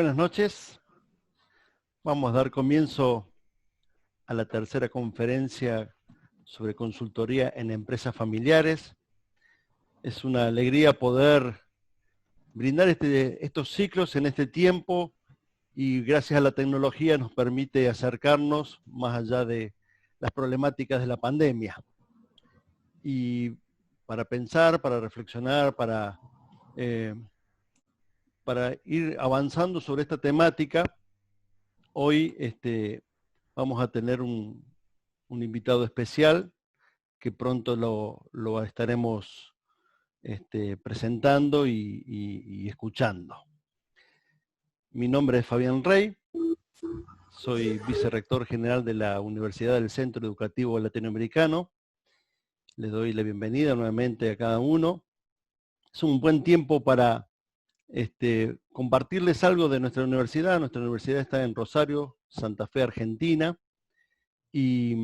Buenas noches. Vamos a dar comienzo a la tercera conferencia sobre consultoría en empresas familiares. Es una alegría poder brindar estos ciclos en este tiempo y gracias a la tecnología nos permite acercarnos más allá de las problemáticas de la pandemia. Y para pensar, para reflexionar, para ir avanzando sobre esta temática, hoy vamos a tener un invitado especial que pronto lo estaremos presentando y escuchando. Mi nombre es Fabián Rey, soy vicerrector general de la Universidad del Centro Educativo Latinoamericano. Les doy la bienvenida nuevamente a cada uno. Es un buen tiempo para compartirles algo de nuestra universidad. Nuestra universidad está en Rosario, Santa Fe, Argentina, y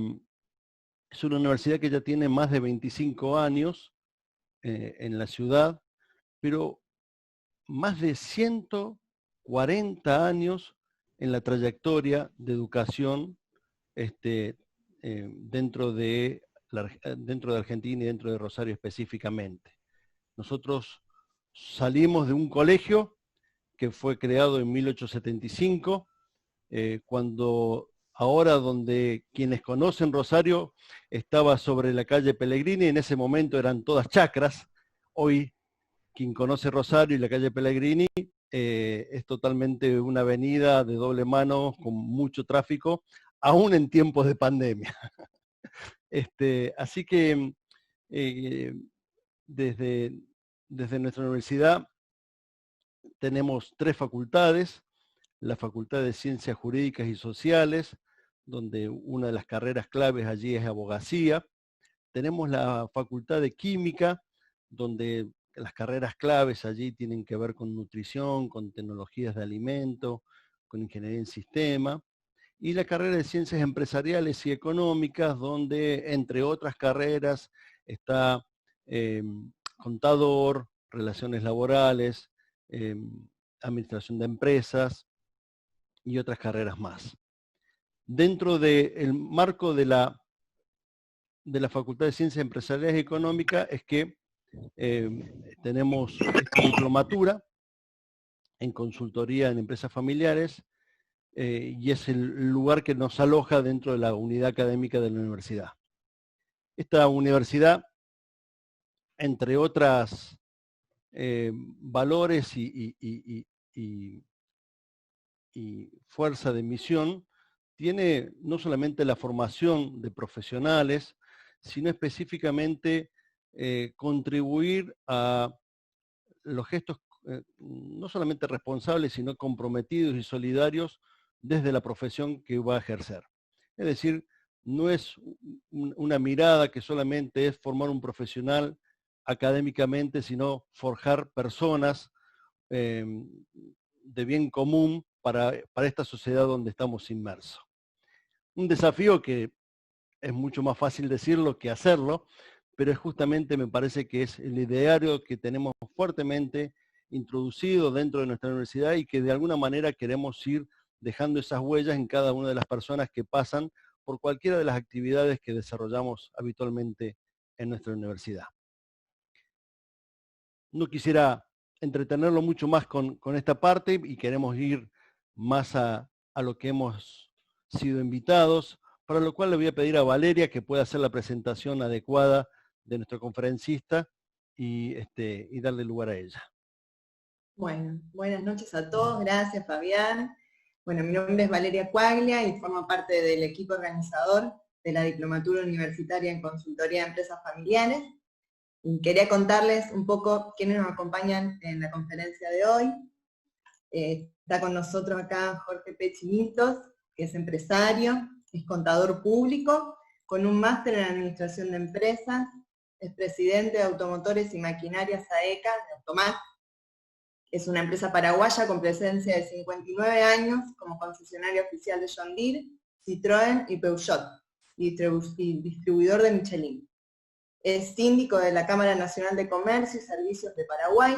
es una universidad que ya tiene más de 25 años en la ciudad, pero más de 140 años en la trayectoria de educación dentro de Argentina y dentro de Rosario específicamente. Nosotros salimos de un colegio que fue creado en 1875, cuando ahora donde quienes conocen Rosario estaba sobre la calle Pellegrini, en ese momento eran todas chacras. Hoy quien conoce Rosario y la calle Pellegrini es totalmente una avenida de doble mano con mucho tráfico, aún en tiempos de pandemia. Así que desde nuestra universidad tenemos 3 facultades: la Facultad de Ciencias Jurídicas y Sociales, donde una de las carreras claves allí es abogacía. Tenemos la Facultad de Química, donde las carreras claves allí tienen que ver con nutrición, con tecnologías de alimento, con ingeniería en sistema. Y la carrera de Ciencias Empresariales y Económicas, donde, entre otras carreras, está contador, relaciones laborales, administración de empresas y otras carreras más. Dentro del marco de la Facultad de Ciencias Empresariales y Económicas es que tenemos esta diplomatura en consultoría en empresas familiares, y es el lugar que nos aloja dentro de la unidad académica de la universidad. Esta universidad, entre otras valores y fuerza de misión, tiene no solamente la formación de profesionales, sino específicamente contribuir a los gestos no solamente responsables, sino comprometidos y solidarios desde la profesión que va a ejercer. Es decir, no es una mirada que solamente es formar un profesional académicamente, sino forjar personas de bien común para esta sociedad donde estamos inmersos. Un desafío que es mucho más fácil decirlo que hacerlo, pero es justamente, me parece que es el ideario que tenemos fuertemente introducido dentro de nuestra universidad y que de alguna manera queremos ir dejando esas huellas en cada una de las personas que pasan por cualquiera de las actividades que desarrollamos habitualmente en nuestra universidad. No quisiera entretenerlo mucho más con esta parte y queremos ir más a lo que hemos sido invitados, para lo cual le voy a pedir a Valeria que pueda hacer la presentación adecuada de nuestro conferencista y darle lugar a ella. Bueno, buenas noches a todos, gracias Fabián. Bueno, mi nombre es Valeria Quaglia y formo parte del equipo organizador de la Diplomatura Universitaria en Consultoría de Empresas Familiares. Y quería contarles un poco quiénes nos acompañan en la conferencia de hoy. Está con nosotros acá Jorge Pechinitos, que es empresario, es contador público, con un máster en Administración de Empresas, es presidente de Automotores y Maquinarias AECA, de Automac. Es una empresa paraguaya con presencia de 59 años como concesionaria oficial de John Deere, Citroën y Peugeot, y distribuidor de Michelin. Es síndico de la Cámara Nacional de Comercio y Servicios de Paraguay,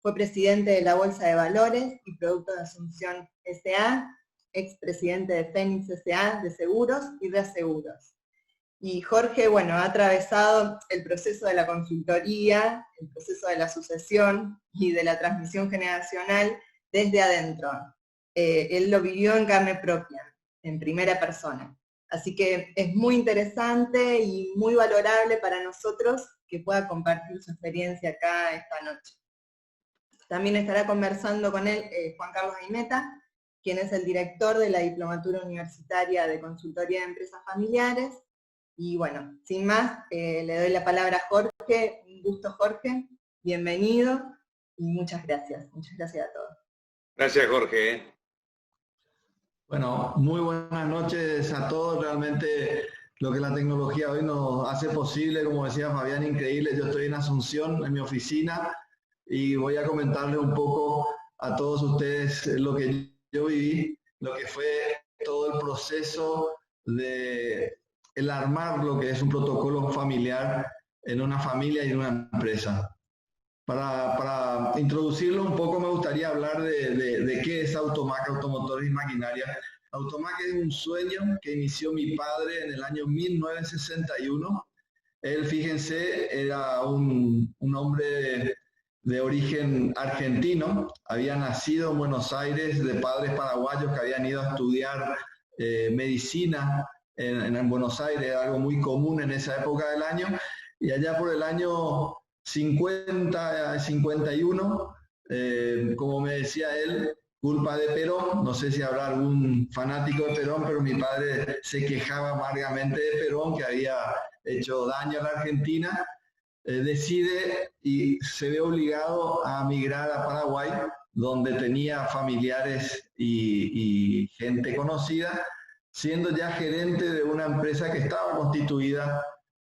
Fue presidente de la Bolsa de Valores y Productos de Asunción S.A., expresidente de Fénix S.A., de Seguros y Reaseguros. Y Jorge, bueno, ha atravesado el proceso de la consultoría, el proceso de la sucesión y de la transmisión generacional desde adentro. Él lo vivió en carne propia, en primera persona. Así que es muy interesante y muy valorable para nosotros que pueda compartir su experiencia acá esta noche. También estará conversando con él Juan Carlos Aimeta, quien es el director de la Diplomatura Universitaria de Consultoría de Empresas Familiares. Y bueno, sin más, le doy la palabra a Jorge. Un gusto, Jorge. Bienvenido y muchas gracias. Muchas gracias a todos. Gracias, Jorge. Bueno, muy buenas noches a todos. Realmente lo que la tecnología hoy nos hace posible, como decía Fabián, increíble. Yo estoy en Asunción, en mi oficina, y voy a comentarles un poco a todos ustedes lo que yo viví, lo que fue todo el proceso de el armar lo que es un protocolo familiar en una familia y en una empresa. Para introducirlo un poco me gustaría hablar de qué es Automac, Automotores y Maquinaria. Automac es un sueño que inició mi padre en el año 1961. Él, fíjense, era un hombre de origen argentino, había nacido en Buenos Aires de padres paraguayos que habían ido a estudiar medicina en Buenos Aires, algo muy común en esa época del año, y allá por el año 50, 51, como me decía él, culpa de Perón. No sé si habrá algún fanático de Perón, pero mi padre se quejaba amargamente de Perón, que había hecho daño a la Argentina. Decide y se ve obligado a migrar a Paraguay, donde tenía familiares y gente conocida, siendo ya gerente de una empresa que estaba constituida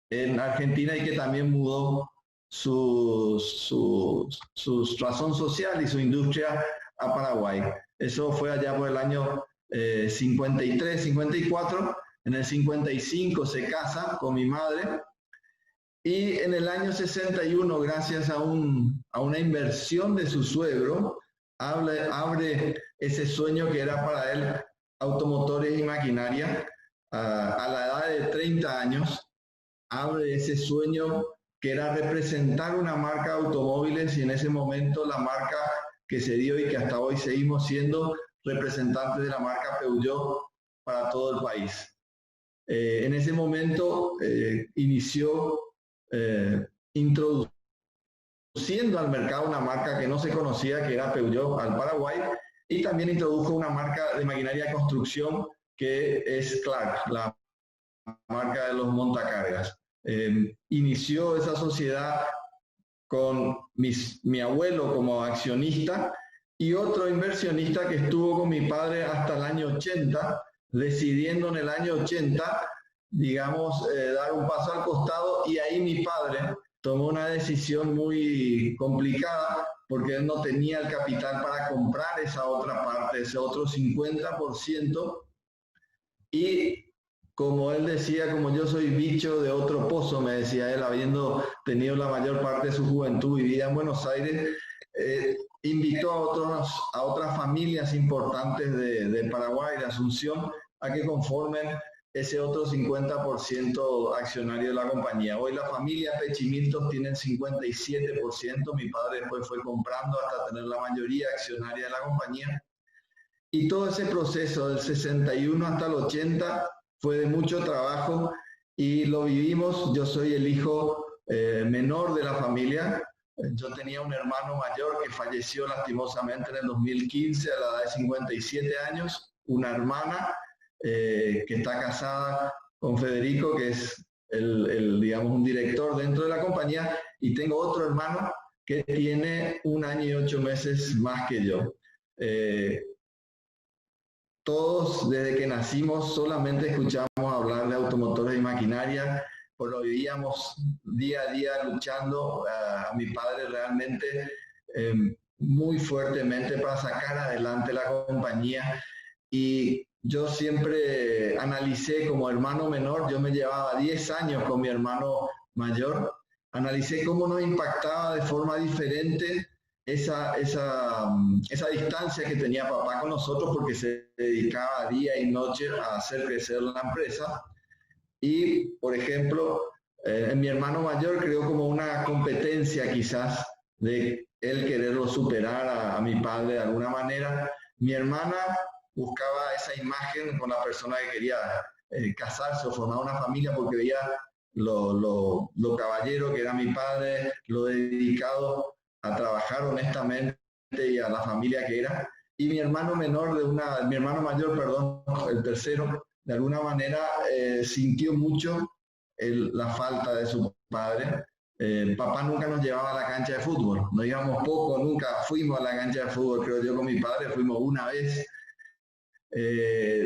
en Argentina y que también mudó su razón social y su industria a Paraguay. Eso fue allá por el año 53, 54. En el 55 se casa con mi madre y en el año 61, gracias a una inversión de su suegro, abre ese sueño que era para él Automotores y Maquinaria. A la edad de 30 años, abre ese sueño que era representar una marca de automóviles, y en ese momento la marca que se dio y que hasta hoy seguimos siendo representantes de la marca Peugeot para todo el país. En ese momento inició introduciendo al mercado una marca que no se conocía, que era Peugeot, al Paraguay, y también introdujo una marca de maquinaria de construcción que es Clark, la marca de los montacargas. Inició esa sociedad con mi abuelo como accionista y otro inversionista que estuvo con mi padre hasta el año 80, decidiendo en el año 80, digamos, dar un paso al costado, y ahí mi padre tomó una decisión muy complicada porque él no tenía el capital para comprar esa otra parte, ese otro 50%, y como él decía, como yo soy bicho de otro pozo, me decía él, habiendo tenido la mayor parte de su juventud vivida en Buenos Aires, invitó a otras familias importantes de Paraguay, de Asunción, a que conformen ese otro 50% accionario de la compañía. Hoy la familia Pechimiltos tienen 57%, mi padre después fue comprando hasta tener la mayoría accionaria de la compañía. Y todo ese proceso del 61 hasta el 80 fue de mucho trabajo y lo vivimos. Yo soy el hijo menor de la familia. Yo tenía un hermano mayor que falleció lastimosamente en el 2015 a la edad de 57 años, una hermana que está casada con Federico, que es digamos, un director dentro de la compañía, y tengo otro hermano que tiene 1 año y 8 meses más que yo. Todos desde que nacimos solamente escuchamos hablar de automotores y maquinaria, pues lo vivíamos día a día luchando a mi padre realmente muy fuertemente para sacar adelante la compañía. Y yo siempre analicé como hermano menor, yo me llevaba 10 años con mi hermano mayor, analicé cómo nos impactaba de forma diferente esa distancia que tenía papá con nosotros porque se dedicaba día y noche a hacer crecer la empresa. Y, por ejemplo, en mi hermano mayor creo como una competencia quizás de él quererlo superar a mi padre de alguna manera. Mi hermana buscaba esa imagen con la persona que quería casarse o formar una familia porque veía lo caballero que era mi padre, lo dedicado a trabajar honestamente y a la familia que era. Y mi hermano mi hermano mayor, perdón, el tercero, de alguna manera sintió mucho la falta de su padre. Papá nunca nos llevaba a la cancha de fútbol, no íbamos poco, nunca fuimos a la cancha de fútbol, creo yo con mi padre fuimos una vez.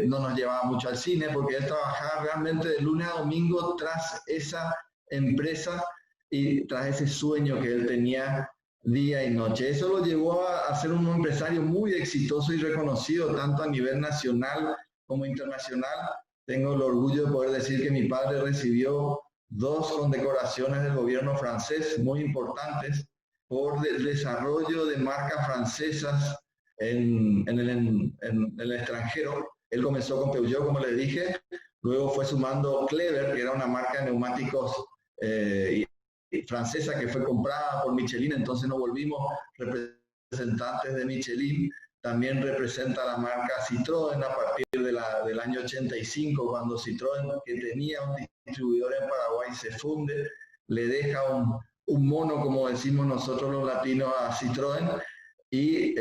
No nos llevaba mucho al cine porque él trabajaba realmente de lunes a domingo tras esa empresa y tras ese sueño que él tenía día y noche. Eso lo llevó a ser un empresario muy exitoso y reconocido tanto a nivel nacional como internacional. Tengo el orgullo de poder decir que mi padre recibió 2 condecoraciones del gobierno francés muy importantes por el desarrollo de marcas francesas en el extranjero. Él comenzó con Peugeot, como les dije, luego fue sumando Clever, que era una marca de neumáticos francesa que fue comprada por Michelin, entonces nos volvimos representantes de Michelin. También representa la marca Citroën a partir del año 85, cuando Citroën, que tenía un distribuidor en Paraguay, se funde, le deja un mono, como decimos nosotros los latinos, a Citroën, y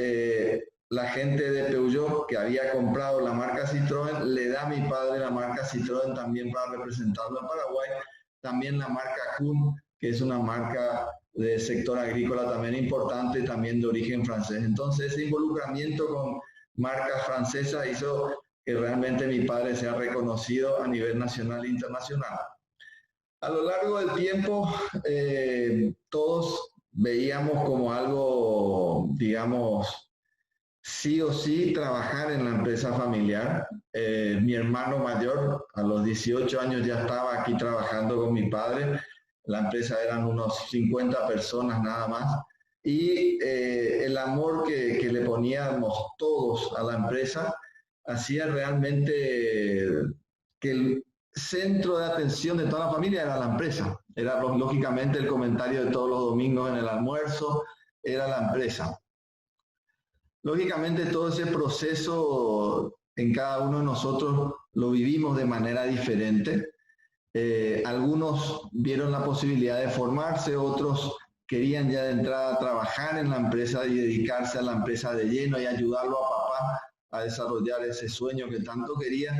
la gente de Peugeot que había comprado la marca Citroën le da a mi padre la marca Citroën también para representarlo en Paraguay. También la marca Kuhn, que es una marca de sector agrícola también importante, también de origen francés. Entonces ese involucramiento con marcas francesas hizo que realmente mi padre sea reconocido a nivel nacional e internacional. A lo largo del tiempo, todos veíamos como algo, digamos, sí o sí trabajar en la empresa familiar. Mi hermano mayor a los 18 años ya estaba aquí trabajando con mi padre. La empresa eran unos 50 personas nada más. Y el amor que le poníamos todos a la empresa hacía realmente que el centro de atención de toda la familia era la empresa. Era lógicamente el comentario de todos los domingos en el almuerzo, era la empresa. Lógicamente todo ese proceso en cada uno de nosotros lo vivimos de manera diferente. Algunos vieron la posibilidad de formarse, otros querían ya de entrada a trabajar en la empresa y dedicarse a la empresa de lleno y ayudarlo a papá a desarrollar ese sueño que tanto quería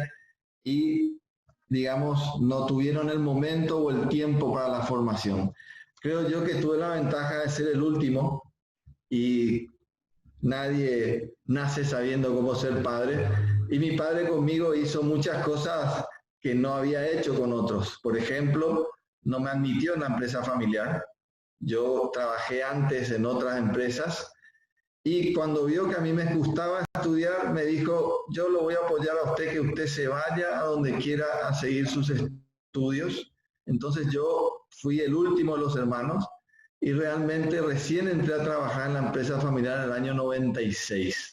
y, digamos, no tuvieron el momento o el tiempo para la formación. Creo yo que tuve la ventaja de ser el último y nadie nace sabiendo cómo ser padre. Y mi padre conmigo hizo muchas cosas que no había hecho con otros. Por ejemplo, no me admitió en la empresa familiar. Yo trabajé antes en otras empresas y cuando vio que a mí me gustaba estudiar, me dijo, yo lo voy a apoyar a usted, que usted se vaya a donde quiera a seguir sus estudios. Entonces yo fui el último de los hermanos y realmente recién entré a trabajar en la empresa familiar en el año 96.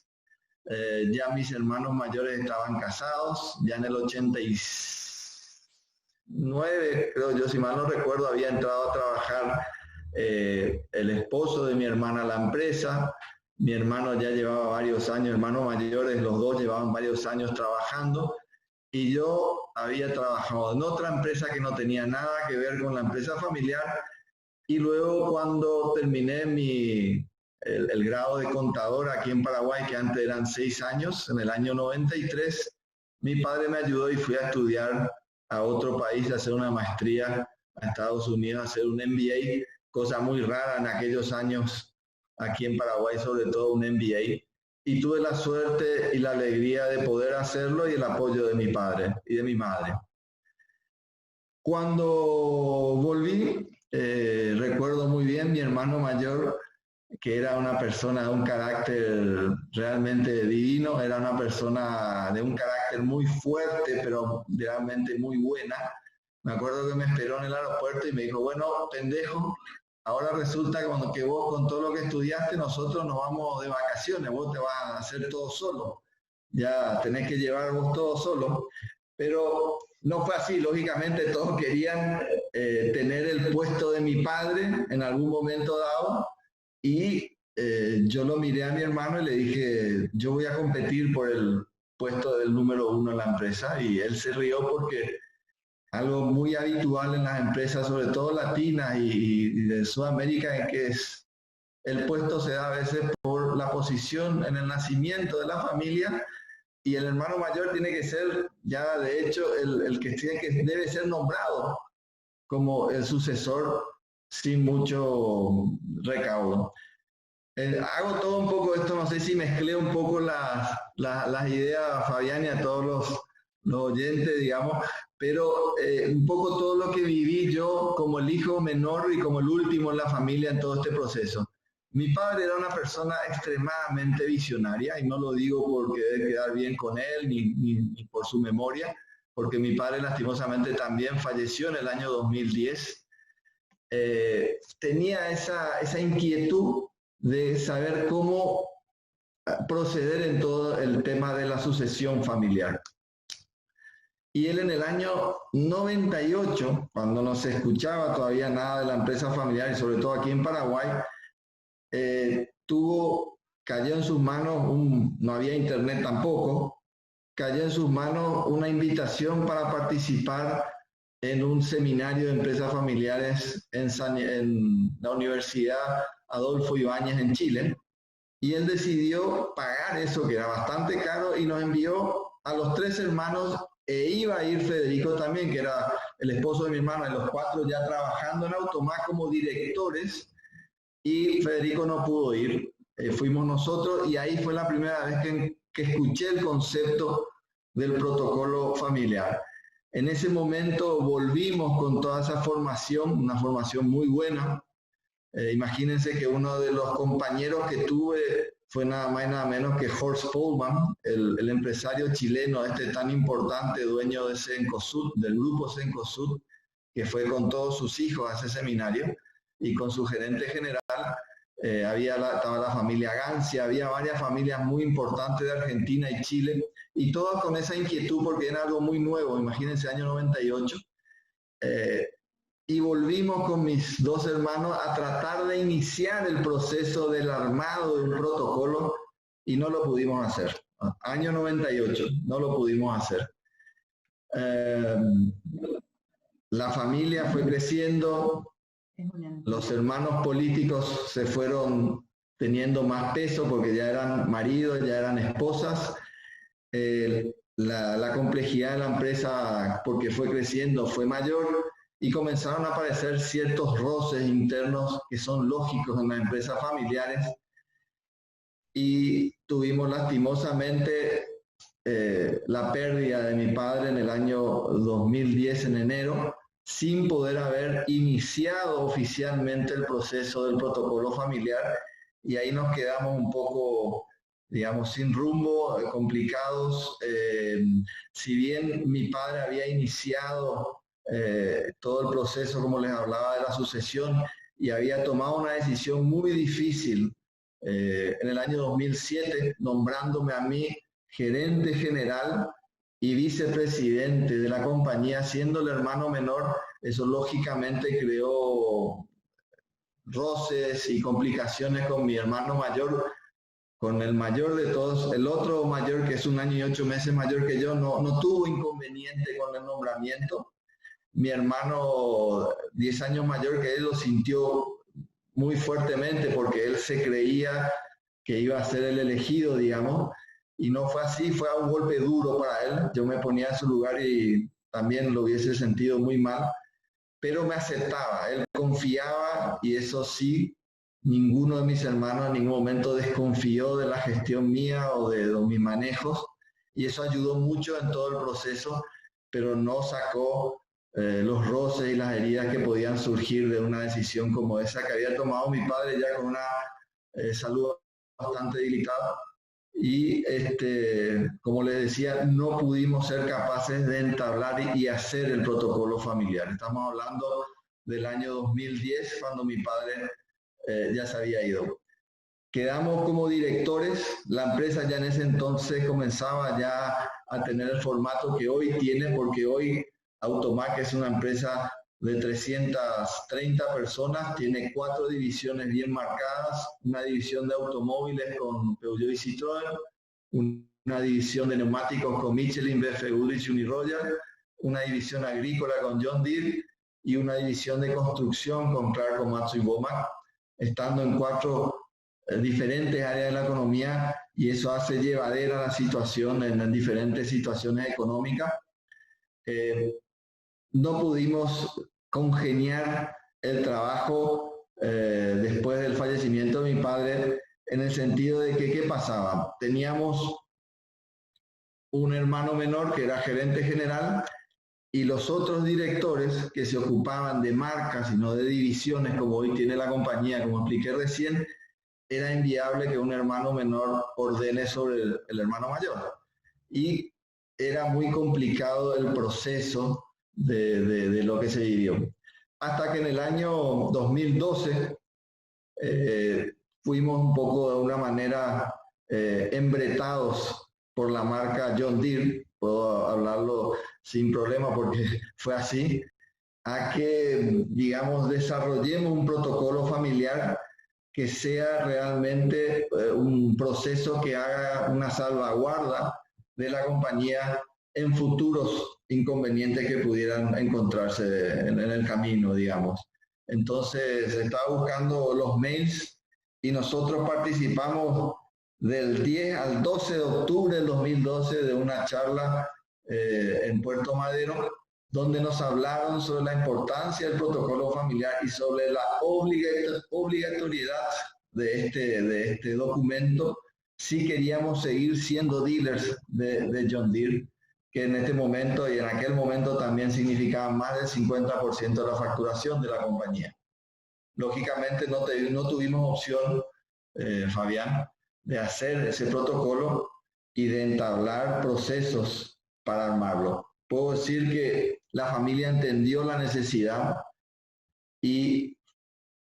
Ya mis hermanos mayores estaban casados, ya en el 89, creo yo, si mal no recuerdo, había entrado a trabajar el esposo de mi hermana a la empresa. Mi hermano ya llevaba varios años, hermanos mayores, los dos llevaban varios años trabajando y yo había trabajado en otra empresa que no tenía nada que ver con la empresa familiar. Y luego cuando terminé el grado de contador aquí en Paraguay, que antes eran 6 años, en el año 93, mi padre me ayudó y fui a estudiar a otro país, a hacer una maestría a Estados Unidos, a hacer un MBA, cosa muy rara en aquellos años aquí en Paraguay, sobre todo un MBA. Y tuve la suerte y la alegría de poder hacerlo y el apoyo de mi padre y de mi madre. Cuando volví, recuerdo muy bien mi hermano mayor, que era una persona de un carácter realmente divino, era una persona de un carácter muy fuerte, pero realmente muy buena. Me acuerdo que me esperó en el aeropuerto y me dijo, bueno, pendejo, ahora resulta como que vos con todo lo que estudiaste, nosotros nos vamos de vacaciones, vos te vas a hacer todo solo, ya tenés que llevar vos todo solo, pero no fue así, lógicamente todos querían tener el puesto de mi padre en algún momento dado, y yo lo miré a mi hermano y le dije, yo voy a competir por el puesto del número 1 en la empresa, y él se rió porque algo muy habitual en las empresas, sobre todo latinas y de Sudamérica, es que el puesto se da a veces por la posición en el nacimiento de la familia, y el hermano mayor tiene que ser, ya de hecho, el que debe ser nombrado como el sucesor sin mucho recaudo. Hago todo un poco esto, no sé si mezclé un poco las ideas, Fabián, y a todos los oyentes, digamos, pero un poco todo lo que viví yo como el hijo menor y como el último en la familia en todo este proceso. Mi padre era una persona extremadamente visionaria, y no lo digo porque debe quedar bien con él ni por su memoria, porque mi padre lastimosamente también falleció en el año 2010. Tenía esa inquietud de saber cómo proceder en todo el tema de la sucesión familiar. Y él en el año 98, cuando no se escuchaba todavía nada de la empresa familiar, y sobre todo aquí en Paraguay, cayó en sus manos, no había internet tampoco, cayó en sus manos una invitación para participar en un seminario de empresas familiares en la Universidad Adolfo Ibáñez en Chile, y él decidió pagar eso, que era bastante caro, y nos envió a los 3 hermanos, e iba a ir Federico también, que era el esposo de mi hermano, y los 4 ya trabajando en Automás como directores, y Federico no pudo ir. Fuimos nosotros, y ahí fue la primera vez que escuché el concepto del protocolo familiar. En ese momento volvimos con toda esa formación, una formación muy buena. Imagínense que uno de los compañeros que tuve fue nada más y nada menos que Horst Pohlmann, el empresario chileno tan importante, dueño de Cencosud, del grupo Cencosud, que fue con todos sus hijos a ese seminario, y con su gerente general. Estaba la familia Gancia, había varias familias muy importantes de Argentina y Chile, y todas con esa inquietud porque era algo muy nuevo, imagínense, año 98. Y volvimos con mis 2 hermanos a tratar de iniciar el proceso del armado de un protocolo, y no lo pudimos hacer. Año 98, no lo pudimos hacer. La familia fue creciendo, los hermanos políticos se fueron teniendo más peso porque ya eran maridos, ya eran esposas. La complejidad de la empresa, porque fue creciendo, fue mayor, y comenzaron a aparecer ciertos roces internos que son lógicos en las empresas familiares, y tuvimos lastimosamente la pérdida de mi padre en el año 2010, en enero, sin poder haber iniciado oficialmente el proceso del protocolo familiar, y ahí nos quedamos un poco, digamos, sin rumbo, complicados. Si bien mi padre había iniciado todo el proceso, como les hablaba, de la sucesión, y había tomado una decisión muy difícil en el año 2007, nombrándome a mí gerente general y vicepresidente de la compañía, siendo el hermano menor, eso lógicamente creó roces y complicaciones con mi hermano mayor, con el mayor de todos. El otro mayor, que es 1 año y 8 meses mayor que yo, no tuvo inconveniente con el nombramiento. Mi hermano, 10 años mayor que él, lo sintió muy fuertemente porque él se creía que iba a ser el elegido, digamos, y no fue así. Fue un golpe duro para él. Yo me ponía en su lugar y también lo hubiese sentido muy mal, pero me aceptaba, él confiaba, y eso sí, ninguno de mis hermanos en ningún momento desconfió de la gestión mía o de mis manejos, y eso ayudó mucho en todo el proceso, pero no sacó los roces y las heridas que podían surgir de una decisión como esa que había tomado mi padre, ya con una salud bastante delicada. Y como les decía, no pudimos ser capaces de entablar y hacer el protocolo familiar. Estamos hablando del año 2010, cuando mi padre ya se había ido. Quedamos como directores, la empresa ya en ese entonces comenzaba ya a tener el formato que hoy tiene, porque hoy Automac es una empresa de 330 personas, tiene 4 divisiones bien marcadas, una división de automóviles con Peugeot y Citroën, una división de neumáticos con Michelin, BF Goodrich y Uniroyal, una división agrícola con John Deere y una división de construcción con Clark, Komatsu y Bomac, estando en 4 diferentes áreas de la economía, y eso hace llevadera la situación en diferentes situaciones económicas. No pudimos congeniar el trabajo después del fallecimiento de mi padre, en el sentido de que, ¿qué pasaba? Teníamos un hermano menor que era gerente general, y los otros directores que se ocupaban de marcas y no de divisiones, como hoy tiene la compañía, como expliqué recién, era inviable que un hermano menor ordene sobre el hermano mayor. Y era muy complicado el proceso de lo que se vivió. Hasta que en el año 2012 fuimos un poco de una manera embretados por la marca John Deere, puedo hablarlo sin problema porque fue así, a que, digamos, desarrollemos un protocolo familiar que sea realmente un proceso que haga una salvaguarda de la compañía en futuros inconvenientes que pudieran encontrarse en el camino, digamos. Entonces, estaba buscando los mails y nosotros participamos del 10 al 12 de octubre del 2012 de una charla en Puerto Madero, donde nos hablaron sobre la importancia del protocolo familiar y sobre la obligatoriedad de este documento si queríamos seguir siendo dealers de John Deere, que en este momento y en aquel momento también significaba más del 50% de la facturación de la compañía. Lógicamente no tuvimos opción, Fabián, de hacer ese protocolo y de entablar procesos para armarlo. Puedo decir que la familia entendió la necesidad, y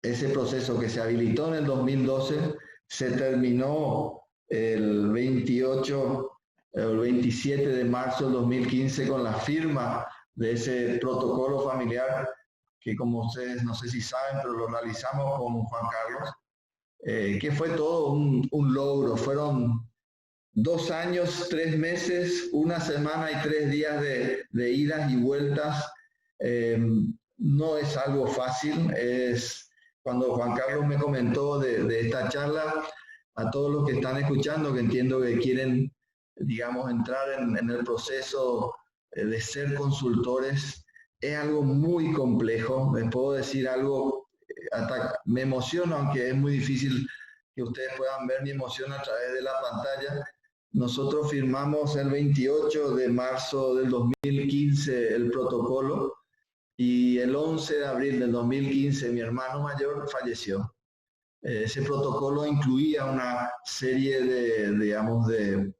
ese proceso que se habilitó en el 2012 se terminó el 28 o el 27 de marzo del 2015 con la firma de ese protocolo familiar, que como ustedes no sé si saben, pero lo realizamos con Juan Carlos, que fue todo un logro. Fueron 2 años, 3 meses, 1 semana y 3 días de idas y vueltas. No es algo fácil. Cuando Juan Carlos me comentó de esta charla, a todos los que están escuchando, que entiendo que quieren, digamos, entrar en el proceso de ser consultores, es algo muy complejo. Les puedo decir algo, hasta me emociono, aunque es muy difícil que ustedes puedan ver mi emoción a través de la pantalla. Nosotros firmamos el 28 de marzo del 2015 el protocolo, y el 11 de abril del 2015 mi hermano mayor falleció. Ese protocolo incluía una serie de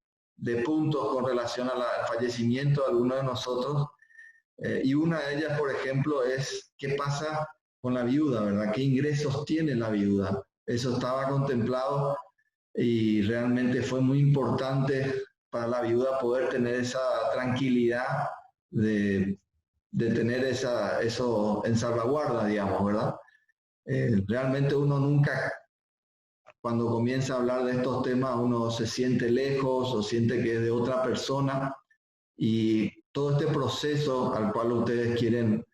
puntos con relación al fallecimiento de alguno de nosotros, y una de ellas, por ejemplo, es qué pasa con la viuda, ¿verdad? ¿Qué ingresos tiene la viuda? Eso estaba contemplado, y realmente fue muy importante para la viuda poder tener esa tranquilidad de tener eso en salvaguarda, digamos, ¿verdad? Realmente uno nunca, cuando comienza a hablar de estos temas, uno se siente lejos o siente que es de otra persona, y todo este proceso al cual ustedes quieren,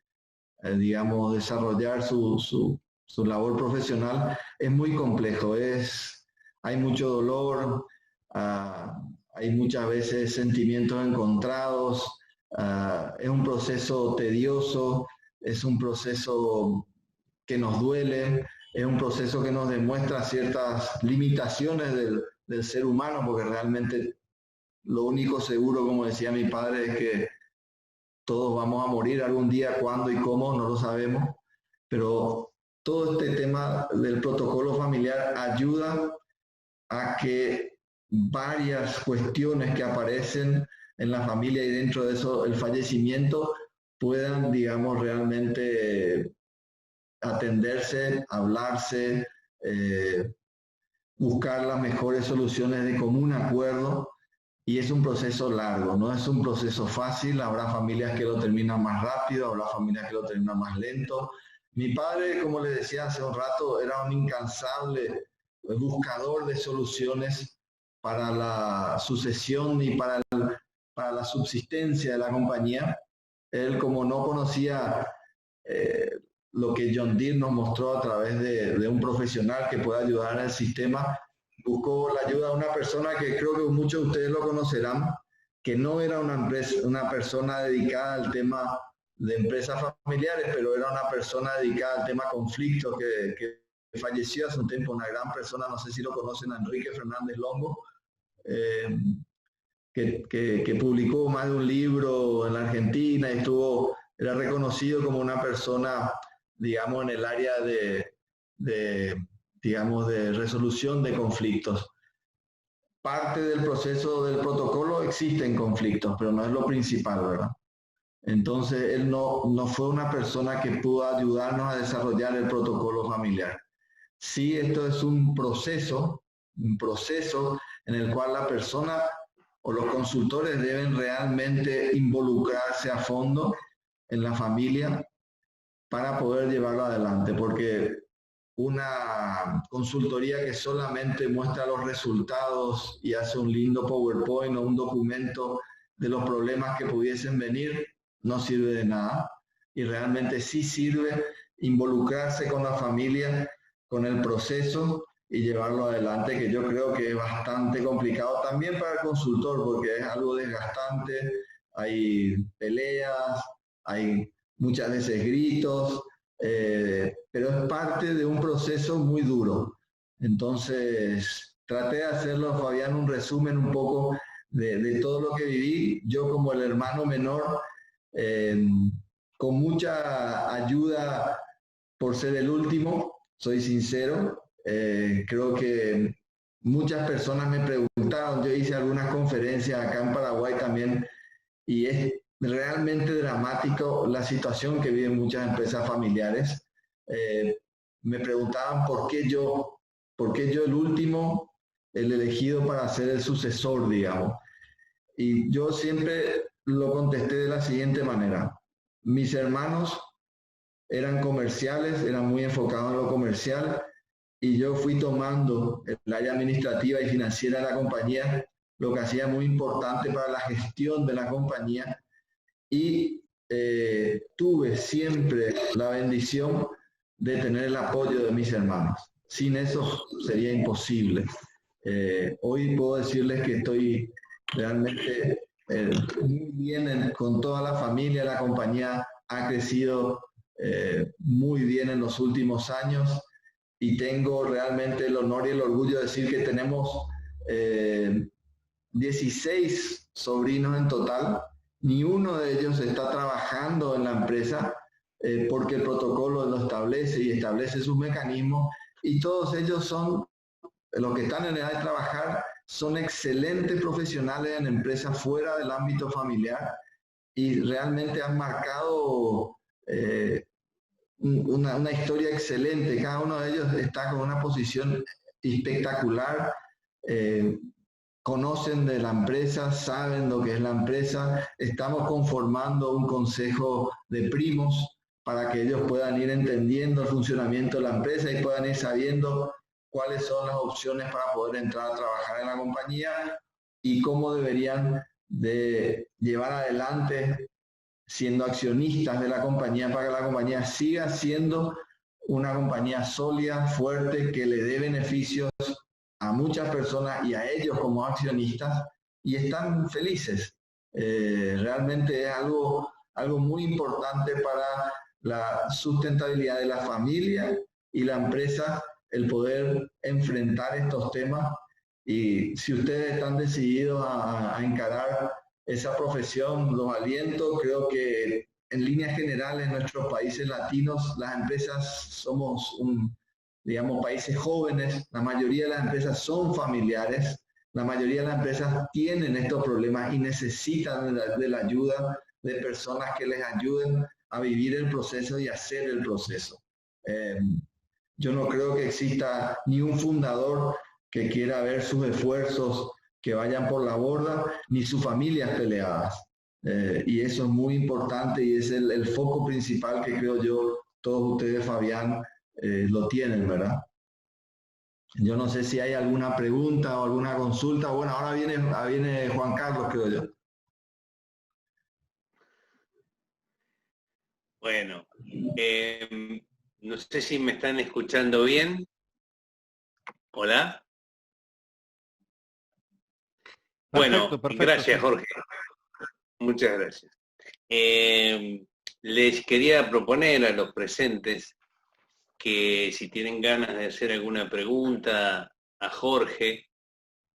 digamos, desarrollar su labor profesional es muy complejo. Hay mucho dolor, hay muchas veces sentimientos encontrados, es un proceso tedioso, es un proceso que nos duele, es un proceso que nos demuestra ciertas limitaciones del ser humano, porque realmente lo único seguro, como decía mi padre, es que todos vamos a morir algún día. Cuándo y cómo no lo sabemos, pero todo este tema del protocolo familiar ayuda a que varias cuestiones que aparecen en la familia y dentro de eso el fallecimiento puedan, digamos, realmente atenderse, hablarse, buscar las mejores soluciones de común acuerdo, y es un proceso largo, no es un proceso fácil. Habrá familias que lo terminan más rápido, habrá familias que lo terminan más lento. Mi padre, como le decía hace un rato, era un incansable buscador de soluciones para la sucesión y para la subsistencia de la compañía. Él, como no conocía lo que John Deere nos mostró a través de un profesional que pueda ayudar en el sistema, buscó la ayuda de una persona que creo que muchos de ustedes lo conocerán, que no era una persona dedicada al tema de empresas familiares, pero era una persona dedicada al tema conflictos, que falleció hace un tiempo, una gran persona, no sé si lo conocen, Enrique Fernández Longo, que publicó más de un libro en la Argentina y era reconocido como una persona, digamos, en el área de resolución de conflictos. Parte del proceso del protocolo existen conflictos, pero no es lo principal, ¿verdad? Entonces, él no fue una persona que pudo ayudarnos a desarrollar el protocolo familiar. Sí, esto es un proceso en el cual la persona o los consultores deben realmente involucrarse a fondo en la familia para poder llevarlo adelante, porque una consultoría que solamente muestra los resultados y hace un lindo PowerPoint o un documento de los problemas que pudiesen venir, no sirve de nada. Y realmente sí sirve involucrarse con la familia, con el proceso y llevarlo adelante, que yo creo que es bastante complicado también para el consultor, porque es algo desgastante, hay peleas, hay muchas veces gritos, pero es parte de un proceso muy duro. Entonces, traté de hacerlo, Fabián, un resumen un poco de todo lo que viví. Yo, como el hermano menor, con mucha ayuda por ser el último, soy sincero. Creo que muchas personas me preguntaron, yo hice algunas conferencias acá en Paraguay también, y es realmente dramático la situación que viven muchas empresas familiares. Me preguntaban por qué yo el último, el elegido para ser el sucesor, digamos. Y yo siempre lo contesté de la siguiente manera. Mis hermanos eran comerciales, eran muy enfocados en lo comercial, y yo fui tomando el área administrativa y financiera de la compañía, lo que hacía muy importante para la gestión de la compañía, y tuve siempre la bendición de tener el apoyo de mis hermanos. Sin eso sería imposible. Hoy puedo decirles que estoy realmente muy bien con toda la familia. La compañía ha crecido muy bien en los últimos años, y tengo realmente el honor y el orgullo de decir que tenemos 16 sobrinos en total. Ni uno de ellos está trabajando en la empresa porque el protocolo lo establece y establece sus mecanismos, y todos ellos son, los que están en edad de trabajar, son excelentes profesionales en empresas fuera del ámbito familiar, y realmente han marcado una historia excelente. Cada uno de ellos está con una posición espectacular. Conocen de la empresa, saben lo que es la empresa. Estamos conformando un consejo de primos para que ellos puedan ir entendiendo el funcionamiento de la empresa y puedan ir sabiendo cuáles son las opciones para poder entrar a trabajar en la compañía y cómo deberían de llevar adelante siendo accionistas de la compañía, para que la compañía siga siendo una compañía sólida, fuerte, que le dé beneficios a muchas personas y a ellos como accionistas, y están felices. Realmente es algo muy importante para la sustentabilidad de la familia y la empresa, el poder enfrentar estos temas. Y si ustedes están decididos a encarar esa profesión, los aliento. Creo que en líneas generales en nuestros países latinos, las empresas somos países jóvenes. La mayoría de las empresas son familiares, la mayoría de las empresas tienen estos problemas y necesitan de la ayuda de personas que les ayuden a vivir el proceso y hacer el proceso. Yo no creo que exista ni un fundador que quiera ver sus esfuerzos que vayan por la borda, ni sus familias peleadas. Y eso es muy importante y es el foco principal que creo yo, todos ustedes, Fabián, lo tienen, ¿verdad? Yo no sé si hay alguna pregunta o alguna consulta. Bueno, ahora viene Juan Carlos, creo yo. Bueno, no sé si me están escuchando bien. ¿Hola? Bueno, Perfecto, gracias, sí. Jorge. Muchas gracias. Les quería proponer a los presentes que si tienen ganas de hacer alguna pregunta a Jorge,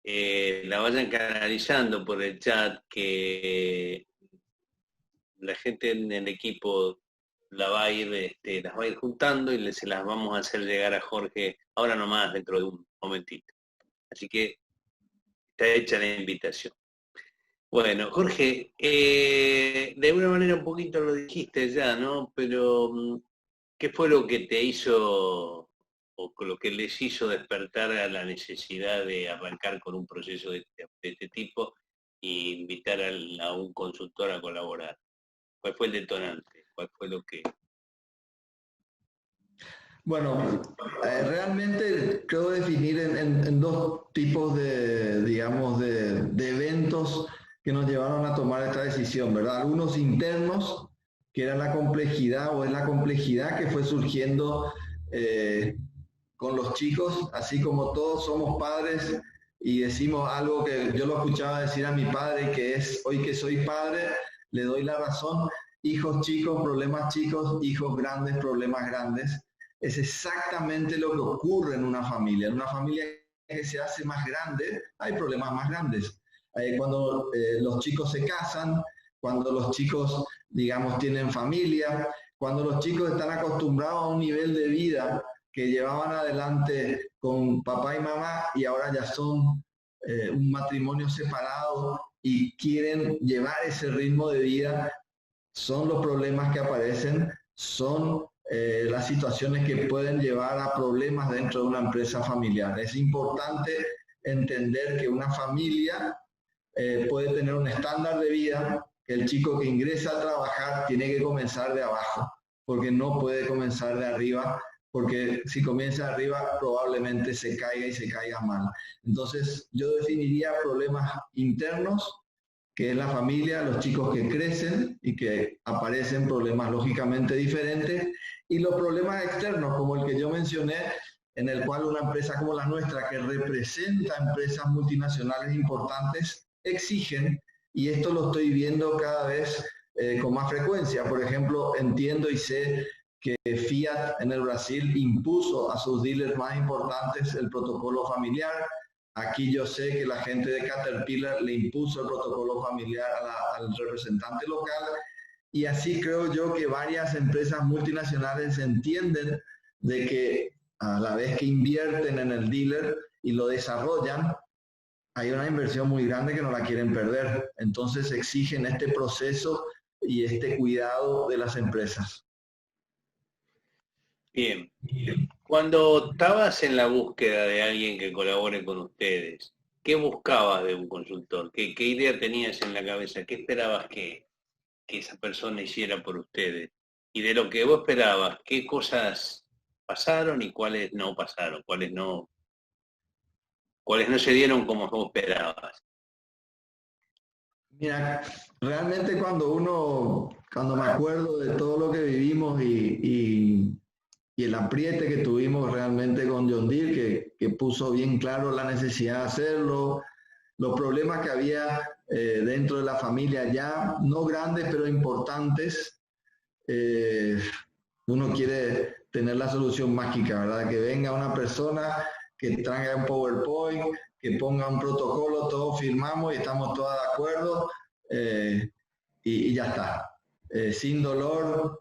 la vayan canalizando por el chat, que la gente en el equipo las va a ir juntando y se las vamos a hacer llegar a Jorge ahora nomás, dentro de un momentito. Así que está hecha la invitación. Bueno, Jorge, de alguna manera un poquito lo dijiste ya, ¿no? Pero ¿qué fue lo que te hizo, o lo que les hizo despertar a la necesidad de arrancar con un proceso de este tipo e invitar a un consultor a colaborar? ¿Cuál fue el detonante? ¿Cuál fue lo que...? Bueno, realmente creo definir en dos tipos de, digamos, de eventos que nos llevaron a tomar esta decisión, ¿verdad? Algunos internos, que era la complejidad o es la complejidad que fue surgiendo con los chicos, así como todos somos padres y decimos algo que yo lo escuchaba decir a mi padre, que es, hoy que soy padre, le doy la razón: hijos chicos, problemas chicos; hijos grandes, problemas grandes. Es exactamente lo que ocurre en una familia. En una familia que se hace más grande, hay problemas más grandes. Cuando los chicos se casan, cuando los chicos, digamos, tienen familia, cuando los chicos están acostumbrados a un nivel de vida que llevaban adelante con papá y mamá y ahora ya son un matrimonio separado y quieren llevar ese ritmo de vida, son los problemas que aparecen, son las situaciones que pueden llevar a problemas dentro de una empresa familiar. Es importante entender que una familia puede tener un estándar de vida, que el chico que ingresa a trabajar tiene que comenzar de abajo, porque no puede comenzar de arriba, porque si comienza de arriba probablemente se caiga y se caiga mal. Entonces yo definiría problemas internos, que es la familia, los chicos que crecen y que aparecen problemas lógicamente diferentes, y los problemas externos, como el que yo mencioné, en el cual una empresa como la nuestra, que representa empresas multinacionales importantes, exigen, y esto lo estoy viendo cada vez con más frecuencia. Por ejemplo, entiendo y sé que Fiat en el Brasil impuso a sus dealers más importantes el protocolo familiar. Aquí yo sé que la gente de Caterpillar le impuso el protocolo familiar al representante local, y así creo yo que varias empresas multinacionales entienden de que a la vez que invierten en el dealer y lo desarrollan, hay una inversión muy grande que no la quieren perder. Entonces exigen este proceso y este cuidado de las empresas. Bien. Cuando estabas en la búsqueda de alguien que colabore con ustedes, ¿qué buscabas de un consultor? ¿Qué idea tenías en la cabeza? ¿Qué esperabas que esa persona hiciera por ustedes? Y de lo que vos esperabas, ¿qué cosas pasaron y cuáles no pasaron? ¿Cuáles no se dieron como vos esperabas? Mira, realmente cuando me acuerdo de todo lo que vivimos y el apriete que tuvimos realmente con John Deere, que puso bien claro la necesidad de hacerlo, los problemas que había dentro de la familia ya, no grandes pero importantes, uno quiere tener la solución mágica, ¿verdad? Que venga una persona que traiga un PowerPoint, que ponga un protocolo, todos firmamos y estamos todos de acuerdo, y ya está. Sin dolor,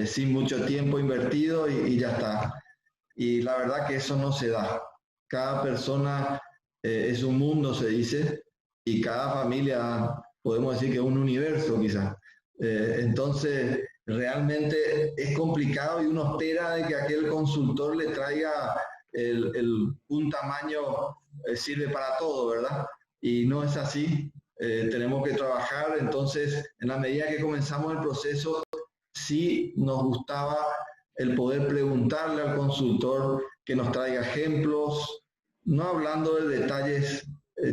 sin mucho tiempo invertido y ya está. Y la verdad que eso no se da. Cada persona es un mundo, se dice, y cada familia podemos decir que es un universo quizás. Entonces realmente es complicado y uno espera de que aquel consultor le traiga un tamaño sirve para todo, ¿verdad? Y no es así. Tenemos que trabajar, entonces en la medida que comenzamos el proceso, sí nos gustaba el poder preguntarle al consultor que nos traiga ejemplos, no hablando de detalles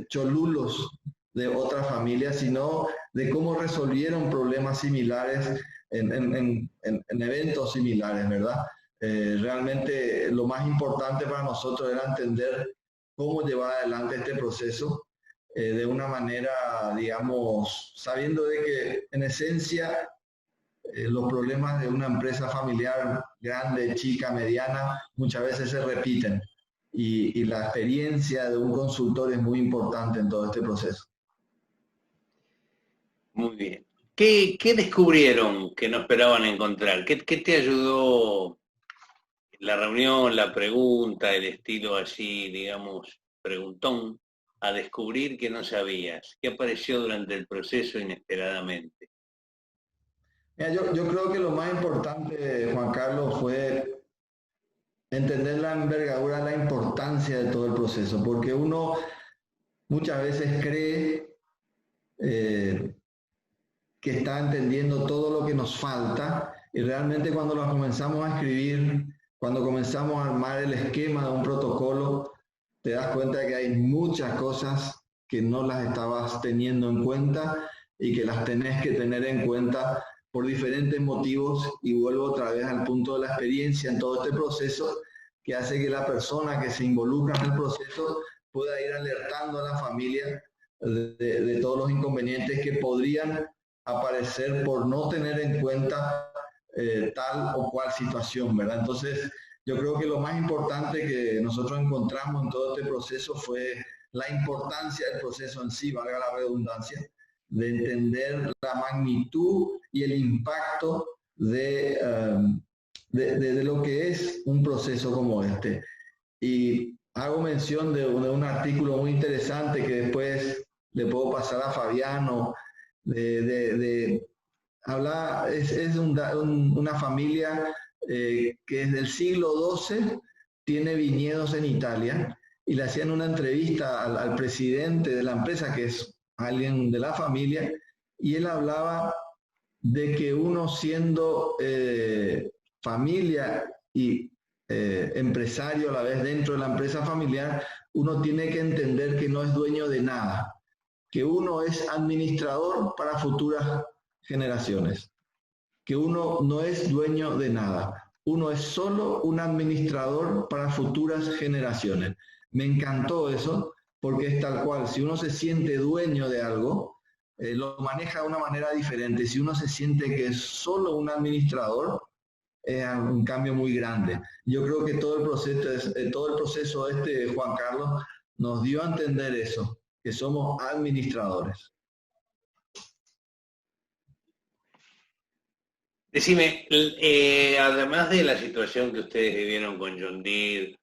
cholulos de otras familias, sino de cómo resolvieron problemas similares en eventos similares, ¿verdad? Realmente lo más importante para nosotros era entender cómo llevar adelante este proceso de una manera, digamos, sabiendo de que en esencia los problemas de una empresa familiar grande, chica, mediana, muchas veces se repiten y la experiencia de un consultor es muy importante en todo este proceso. Muy bien. ¿Qué descubrieron que no esperaban encontrar? ¿Qué te ayudó la reunión, la pregunta, el estilo así, digamos, preguntón, a descubrir que no sabías? ¿Qué apareció durante el proceso inesperadamente? Mira, yo creo que lo más importante, Juan Carlos, fue entender la envergadura, la importancia de todo el proceso, porque uno muchas veces cree que está entendiendo todo lo que nos falta y realmente cuando lo comenzamos a escribir, cuando comenzamos a armar el esquema de un protocolo, te das cuenta de que hay muchas cosas que no las estabas teniendo en cuenta y que las tenés que tener en cuenta por diferentes motivos, y vuelvo otra vez al punto de la experiencia en todo este proceso, que hace que la persona que se involucra en el proceso pueda ir alertando a la familia de todos los inconvenientes que podrían aparecer por no tener en cuenta tal o cual situación, ¿verdad? Entonces, yo creo que lo más importante que nosotros encontramos en todo este proceso fue la importancia del proceso en sí, valga la redundancia, de entender la magnitud y el impacto de lo que es un proceso como este. Y hago mención de un artículo muy interesante que después le puedo pasar a Fabiano, habla, es una familia que desde el siglo XII tiene viñedos en Italia, y le hacían una entrevista al presidente de la empresa, que es alguien de la familia, y él hablaba de que uno siendo familia y empresario a la vez dentro de la empresa familiar, uno tiene que entender que no es dueño de nada, que uno es administrador para futuras generaciones, que uno no es dueño de nada, uno es solo un administrador para futuras generaciones. Me encantó eso, porque es tal cual, si uno se siente dueño de algo, lo maneja de una manera diferente. Si uno se siente que es solo un administrador, es un cambio muy grande. Yo creo que todo el proceso Juan Carlos, nos dio a entender eso, que somos administradores. Decime, además de la situación que ustedes vivieron con John Deere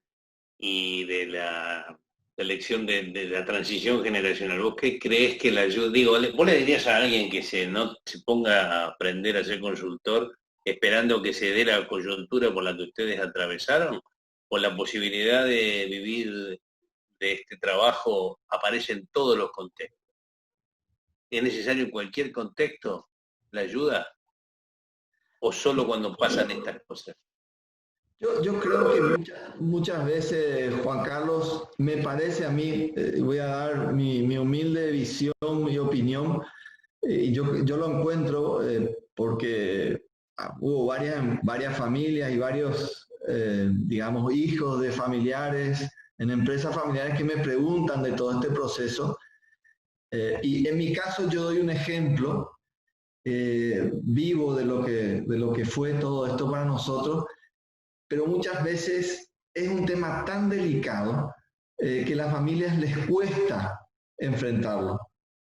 y de la elección de la transición generacional, ¿vos qué crees que la ayuda? Digo, ¿vos le dirías a alguien que no se ponga a aprender a ser consultor esperando que se dé la coyuntura por la que ustedes atravesaron? ¿O la posibilidad de vivir de este trabajo aparece en todos los contextos? ¿Es necesario en cualquier contexto la ayuda? ¿O solo cuando pasan estas cosas? Yo creo que muchas veces, Juan Carlos, me parece a mí, voy a dar mi humilde visión, mi opinión, y yo lo encuentro porque hubo varias familias y varios, digamos, hijos de familiares en empresas familiares que me preguntan de todo este proceso. Y en mi caso yo doy un ejemplo vivo de lo que fue todo esto para nosotros, pero muchas veces es un tema tan delicado que a las familias les cuesta enfrentarlo.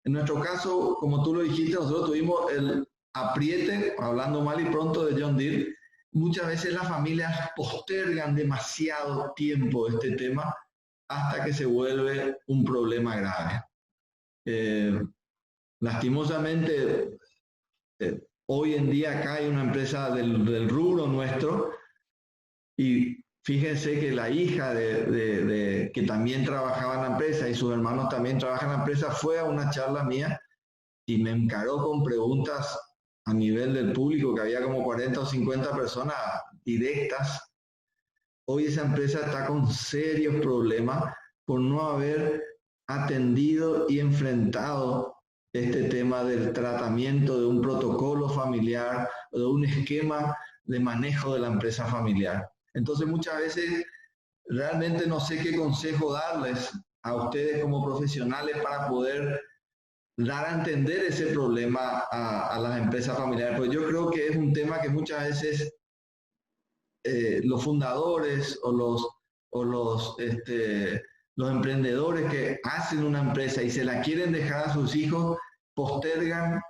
En nuestro caso, como tú lo dijiste, nosotros tuvimos el apriete, hablando mal y pronto, de John Deere. Muchas veces las familias postergan demasiado tiempo este tema hasta que se vuelve un problema grave. Lastimosamente, Hoy en día acá hay una empresa del rubro nuestro y fíjense que la hija que también trabajaba en la empresa y sus hermanos también trabajan en la empresa fue a una charla mía y me encaró con preguntas a nivel del público, que había como 40 o 50 personas directas. Hoy esa empresa está con serios problemas por no haber atendido y enfrentado este tema del tratamiento de un protocolo familiar o de un esquema de manejo de la empresa familiar. Entonces muchas veces realmente no sé qué consejo darles a ustedes como profesionales para poder dar a entender ese problema a las empresas familiares, porque yo creo que es un tema que muchas veces los fundadores o los emprendedores que hacen una empresa y se la quieren dejar a sus hijos, postergan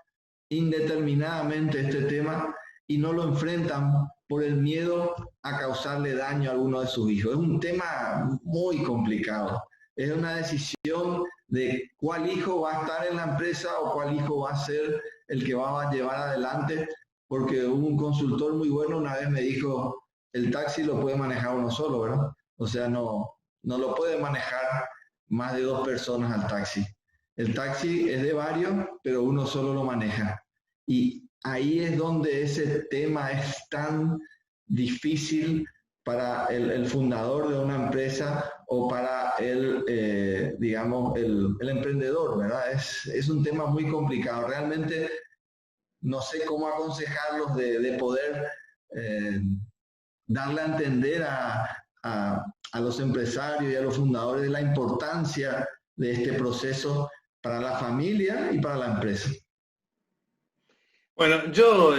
indeterminadamente este tema y no lo enfrentan por el miedo a causarle daño a alguno de sus hijos. Es un tema muy complicado. Es una decisión de cuál hijo va a estar en la empresa o cuál hijo va a ser el que va a llevar adelante, porque hubo un consultor muy bueno una vez me dijo, el taxi lo puede manejar uno solo, ¿verdad? O sea, no lo puede manejar más de 2 personas al taxi. El taxi es de varios, pero uno solo lo maneja. Y ahí es donde ese tema es tan difícil para el fundador de una empresa o para digamos, el emprendedor, ¿verdad? Es un tema muy complicado. Realmente no sé cómo aconsejarlos de poder darle a entender a los empresarios y a los fundadores de la importancia de este proceso para la familia y para la empresa. Bueno, yo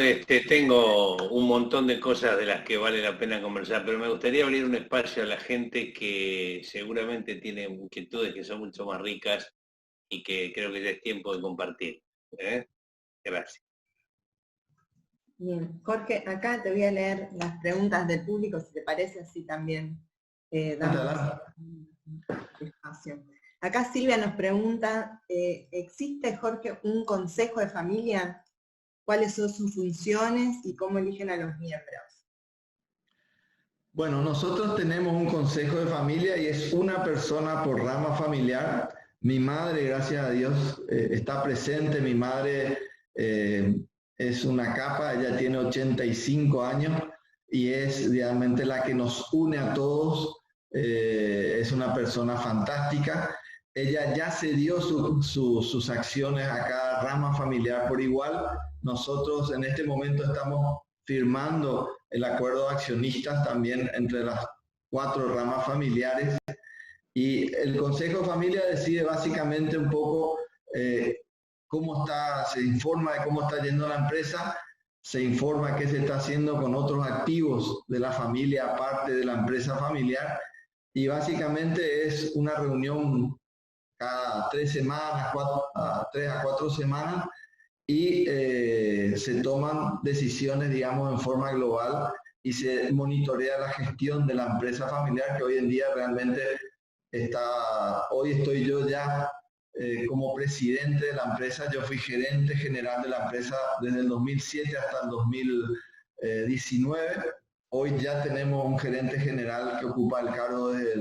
tengo un montón de cosas de las que vale la pena conversar, pero me gustaría abrir un espacio a la gente que seguramente tiene inquietudes que son mucho más ricas y que creo que ya es tiempo de compartir. Gracias. Bien, Jorge, acá te voy a leer las preguntas del público, si te parece, así también damos espacio. Acá Silvia nos pregunta, ¿existe, Jorge, un consejo de familia? ¿Cuáles son sus funciones y cómo eligen a los miembros? Bueno, nosotros tenemos un consejo de familia y es una persona por rama familiar. Mi madre, gracias a Dios, está presente. Mi madre es una capa, ella tiene 85 años y es realmente la que nos une a todos. Es una persona fantástica. Ella ya cedió sus acciones a cada rama familiar por igual. Nosotros en este momento estamos firmando el acuerdo de accionistas también entre las 4 ramas familiares y el Consejo de Familia decide básicamente un poco se informa de cómo está yendo la empresa, se informa qué se está haciendo con otros activos de la familia aparte de la empresa familiar y básicamente es una reunión cada 3 semanas, 3 a 4 semanas y se toman decisiones, digamos, en forma global y se monitorea la gestión de la empresa familiar que hoy en día realmente hoy estoy yo ya como presidente de la empresa, yo fui gerente general de la empresa desde el 2007 hasta el 2019. Hoy ya tenemos un gerente general que ocupa el cargo desde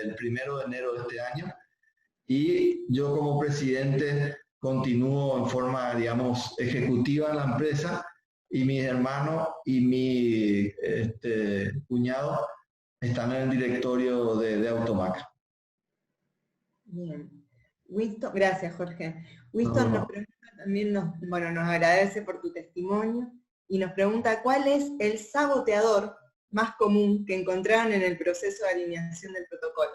el 1 de enero de este año y yo como presidente continúo en forma, digamos, ejecutiva en la empresa y mis hermanos y mi cuñado están en el directorio de Automac. Bien. Winston, gracias Jorge. Winston nos pregunta también, nos agradece por tu testimonio y nos pregunta cuál es el saboteador más común que encontraron en el proceso de alineación del protocolo.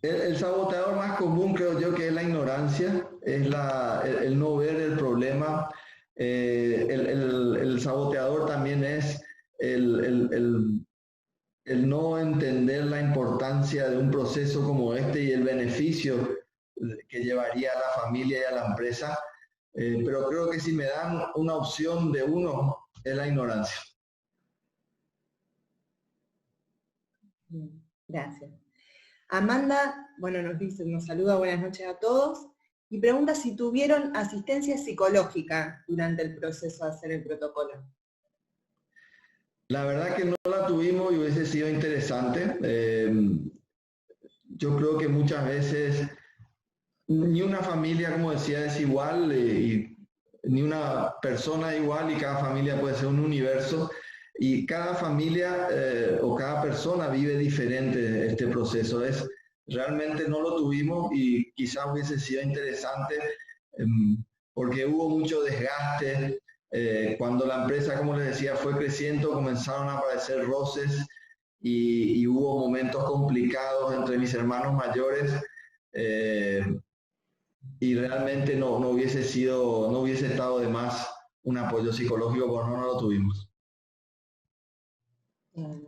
El saboteador más común creo yo que es la ignorancia, es el no ver el problema. El saboteador también es el no entender la importancia de un proceso como este y el beneficio que llevaría a la familia y a la empresa. Pero creo que si me dan una opción de uno, es la ignorancia. Gracias. Amanda, nos saluda, buenas noches a todos, y pregunta si tuvieron asistencia psicológica durante el proceso de hacer el protocolo. La verdad que no la tuvimos y hubiese sido interesante. Yo creo que muchas veces ni una familia, como decía, es igual y ni una persona es igual y cada familia puede ser un universo y cada familia o cada persona vive diferente este proceso. Realmente no lo tuvimos y quizás hubiese sido interesante porque hubo mucho desgaste. Cuando la empresa, como les decía, fue creciendo, comenzaron a aparecer roces y hubo momentos complicados entre mis hermanos mayores. Y realmente no hubiese estado de más un apoyo psicológico, porque no lo tuvimos.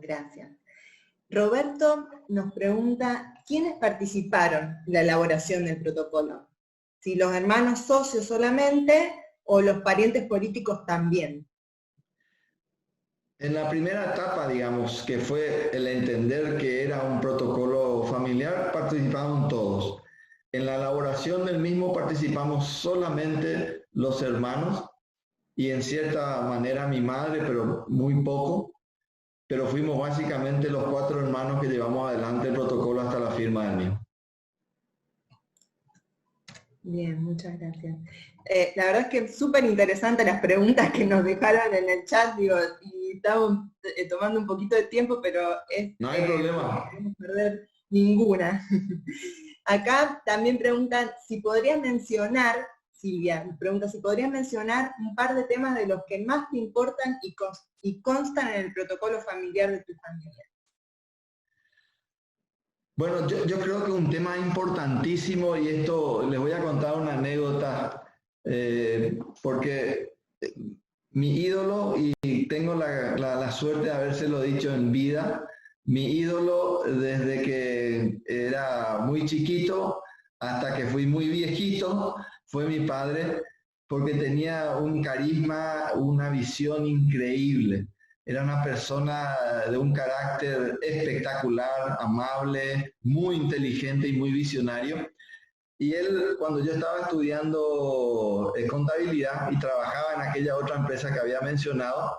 Gracias. Roberto nos pregunta, ¿quiénes participaron en la elaboración del protocolo? ¿Si los hermanos socios solamente o los parientes políticos también? En la primera etapa, digamos, que fue el entender que era un protocolo familiar, participaron todos. En la elaboración del mismo participamos solamente los hermanos y en cierta manera mi madre, pero muy poco. Pero fuimos básicamente los 4 hermanos que llevamos adelante el protocolo hasta la firma del mismo. Bien, muchas gracias. La verdad es que es súper interesante las preguntas que nos dejaron en el chat, digo, y estamos tomando un poquito de tiempo, pero no hay problema. No queremos perder ninguna. Acá también preguntan si podrías mencionar, Silvia, pregunta si podrías mencionar un par de temas de los que más te importan y constan en el protocolo familiar de tu familia. Bueno, yo creo que un tema importantísimo, y esto les voy a contar una anécdota, porque mi ídolo, y tengo la suerte de habérselo dicho en vida, mi ídolo desde que era muy chiquito hasta que fui muy viejito, fue mi padre, porque tenía un carisma, una visión increíble. Era una persona de un carácter espectacular, amable, muy inteligente y muy visionario. Y él, cuando yo estaba estudiando contabilidad y trabajaba en aquella otra empresa que había mencionado,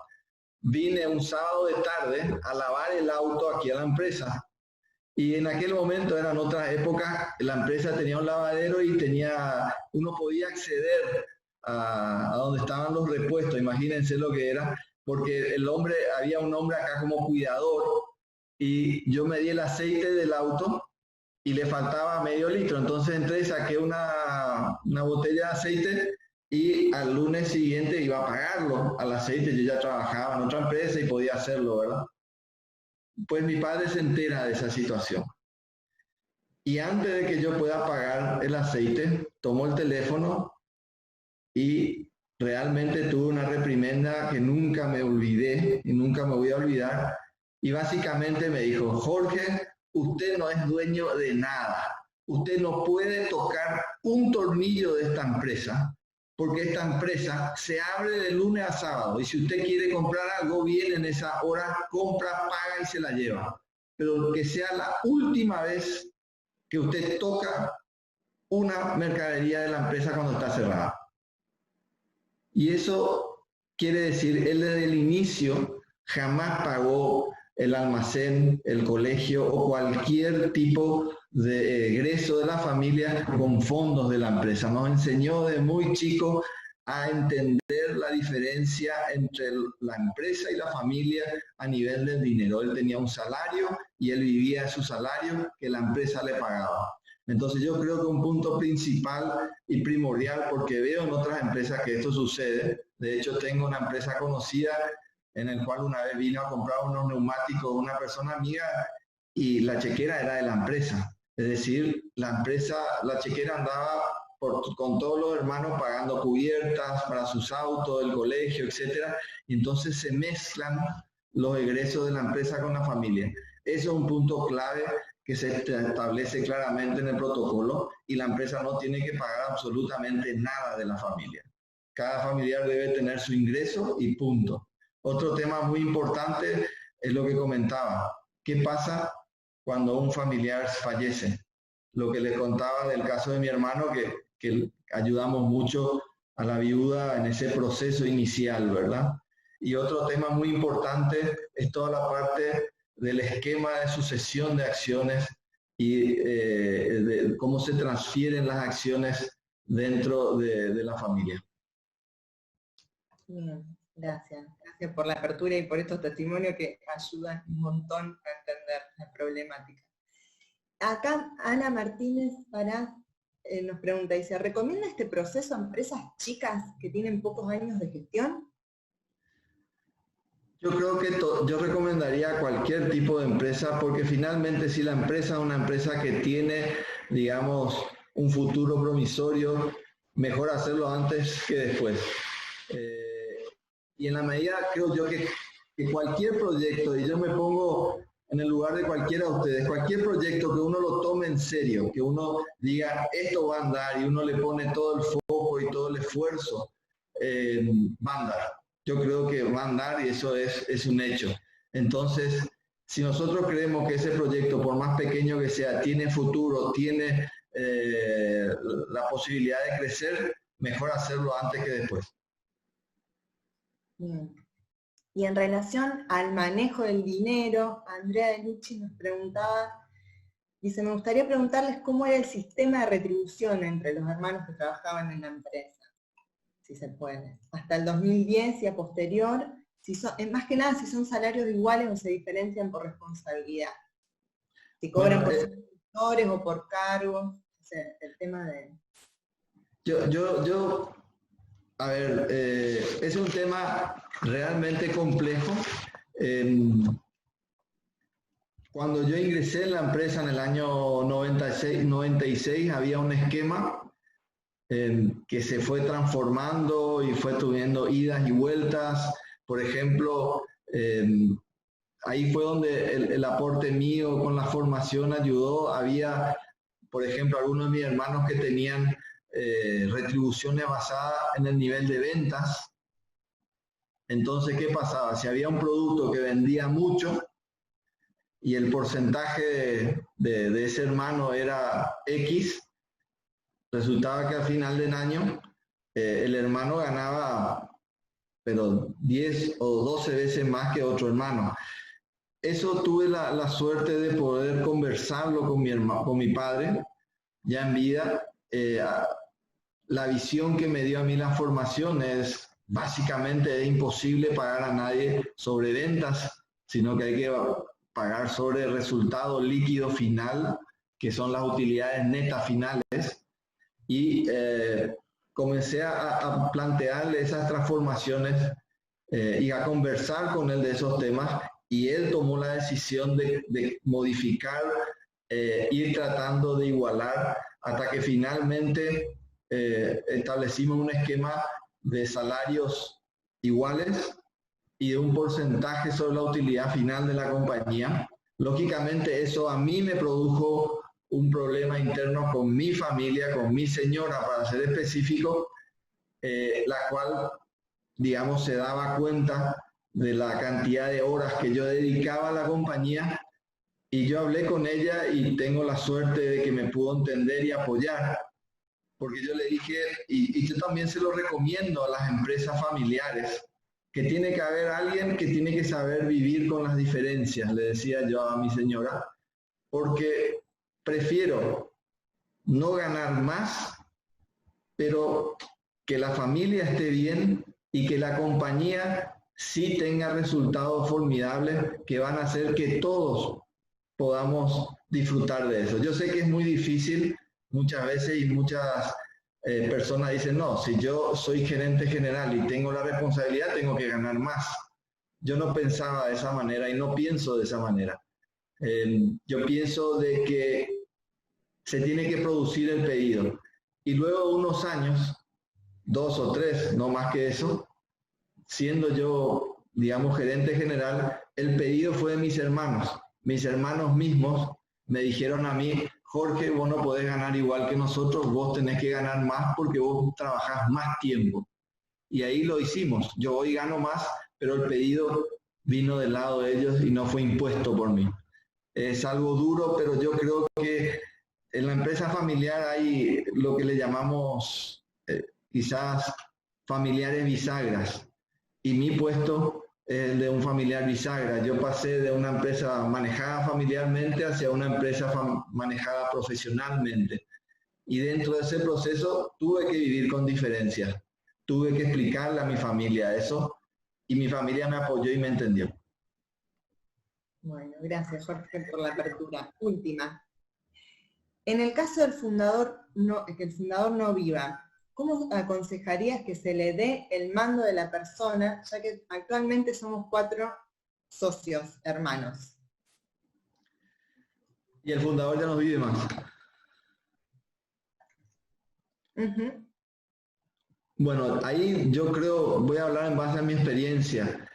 vine un sábado de tarde a lavar el auto aquí a la empresa. Y en aquel momento, eran otras épocas, la empresa tenía un lavadero y uno podía acceder a donde estaban los repuestos, imagínense lo que era, porque había un hombre acá como cuidador y yo me di el aceite del auto y le faltaba medio litro, entonces entré y saqué una botella de aceite y al lunes siguiente iba a pagarlo al aceite. Yo ya trabajaba en otra empresa y podía hacerlo, ¿verdad? Pues mi padre se entera de esa situación. Y antes de que yo pueda pagar el aceite, tomó el teléfono y realmente tuve una reprimenda que nunca me olvidé y nunca me voy a olvidar. Y básicamente me dijo, Jorge, usted no es dueño de nada. Usted no puede tocar un tornillo de esta empresa, porque esta empresa se abre de lunes a sábado. Y si usted quiere comprar algo, viene en esa hora, compra, paga y se la lleva. Pero que sea la última vez que usted toca una mercadería de la empresa cuando está cerrada. Y eso quiere decir, él desde el inicio jamás pagó el almacén, el colegio o cualquier tipo de egreso de la familia con fondos de la empresa. Nos enseñó de muy chico a entender la diferencia entre la empresa y la familia a nivel del dinero. Él tenía un salario y él vivía de su salario que la empresa le pagaba. Entonces yo creo que un punto principal y primordial, porque veo en otras empresas que esto sucede, de hecho tengo una empresa conocida en el cual una vez vino a comprar unos neumáticos una persona amiga y la chequera era de la empresa. Es decir, la chequera andaba con todos los hermanos pagando cubiertas para sus autos, el colegio, etc. Y entonces se mezclan los egresos de la empresa con la familia. Eso es un punto clave que se establece claramente en el protocolo y la empresa no tiene que pagar absolutamente nada de la familia. Cada familiar debe tener su ingreso y punto. Otro tema muy importante es lo que comentaba. ¿Qué pasa cuando un familiar fallece? Lo que les contaba del caso de mi hermano, que ayudamos mucho a la viuda en ese proceso inicial, ¿verdad? Y otro tema muy importante es toda la parte del esquema de sucesión de acciones y de cómo se transfieren las acciones dentro de la familia. Bien, gracias. Gracias por la apertura y por estos testimonios que ayudan un montón a entender la problemática. Acá Ana Martínez Parás nos pregunta, dice, ¿recomienda este proceso a empresas chicas que tienen pocos años de gestión? Yo creo que yo recomendaría a cualquier tipo de empresa, porque finalmente si la empresa es una empresa que tiene, digamos, un futuro promisorio, mejor hacerlo antes que después. Y en la medida, creo yo, que cualquier proyecto, y yo me pongo en el lugar de cualquiera de ustedes, cualquier proyecto que uno lo tome en serio, que uno diga, esto va a andar, y uno le pone todo el foco y todo el esfuerzo, va a andar. Yo creo que va a andar y eso es un hecho. Entonces, si nosotros creemos que ese proyecto, por más pequeño que sea, tiene futuro, tiene la posibilidad de crecer, mejor hacerlo antes que después. Bien. Y en relación al manejo del dinero, Andrea De Lucci nos preguntaba, dice, me gustaría preguntarles cómo era el sistema de retribución entre los hermanos que trabajaban en la empresa, si se puede, hasta el 2010 y a posterior, si son, más que nada si son salarios iguales o se diferencian por responsabilidad, si cobran por sectores o por cargos, o sea, el tema de... A ver, es un tema realmente complejo. Cuando yo ingresé en la empresa en el año 96 había un esquema que se fue transformando y fue teniendo idas y vueltas. Por ejemplo, ahí fue donde el aporte mío con la formación ayudó. Había, por ejemplo, algunos de mis hermanos que tenían retribuciones basadas en el nivel de ventas. Entonces, ¿qué pasaba? Si había un producto que vendía mucho y el porcentaje de ese hermano era X, resultaba que al final del año el hermano ganaba, pero 10 o 12 veces más que otro hermano. Eso tuve la suerte de poder conversarlo con mi padre, ya en vida. La visión que me dio a mí la formación es, básicamente es imposible pagar a nadie sobre ventas, sino que hay que pagar sobre el resultado líquido final, que son las utilidades netas finales. Y comencé a plantearle esas transformaciones y a conversar con él de esos temas, y él tomó la decisión de modificar, ir tratando de igualar, hasta que finalmente establecimos un esquema de salarios iguales y de un porcentaje sobre la utilidad final de la compañía. Lógicamente eso a mí me produjo un problema interno con mi familia, con mi señora, para ser específico, la cual, digamos, se daba cuenta de la cantidad de horas que yo dedicaba a la compañía, y yo hablé con ella y tengo la suerte de que me pudo entender y apoyar, porque yo le dije, y yo también se lo recomiendo a las empresas familiares, que tiene que haber alguien que tiene que saber vivir con las diferencias, le decía yo a mi señora, porque prefiero no ganar más, pero que la familia esté bien y que la compañía sí tenga resultados formidables que van a hacer que todos podamos disfrutar de eso. Yo sé que es muy difícil muchas veces, y muchas personas dicen, no, si yo soy gerente general y tengo la responsabilidad, tengo que ganar más. Yo no pensaba de esa manera y no pienso de esa manera. Yo pienso de que se tiene que producir el pedido, y luego de unos años, 2 o 3, no más que eso, siendo yo, digamos, gerente general, el pedido fue de mis hermanos. Mis hermanos mismos me dijeron a mí, Jorge, vos no podés ganar igual que nosotros, vos tenés que ganar más porque vos trabajás más tiempo. Y ahí lo hicimos. Yo hoy gano más, pero el pedido vino del lado de ellos y no fue impuesto por mí. Es algo duro, pero yo creo que en la empresa familiar hay lo que le llamamos quizás familiares bisagras, y mi puesto es el de un familiar bisagra. Yo pasé de una empresa manejada familiarmente hacia una empresa manejada profesionalmente. Y dentro de ese proceso tuve que vivir con diferencias. Tuve que explicarle a mi familia eso, y mi familia me apoyó y me entendió. Bueno, gracias Jorge por la apertura. Última. En el caso del fundador, que el fundador no viva, ¿cómo aconsejarías que se le dé el mando de la persona, ya que actualmente somos 4 socios, hermanos? Y el fundador ya no vive más. Uh-huh. Bueno, ahí yo creo, voy a hablar en base a mi experiencia.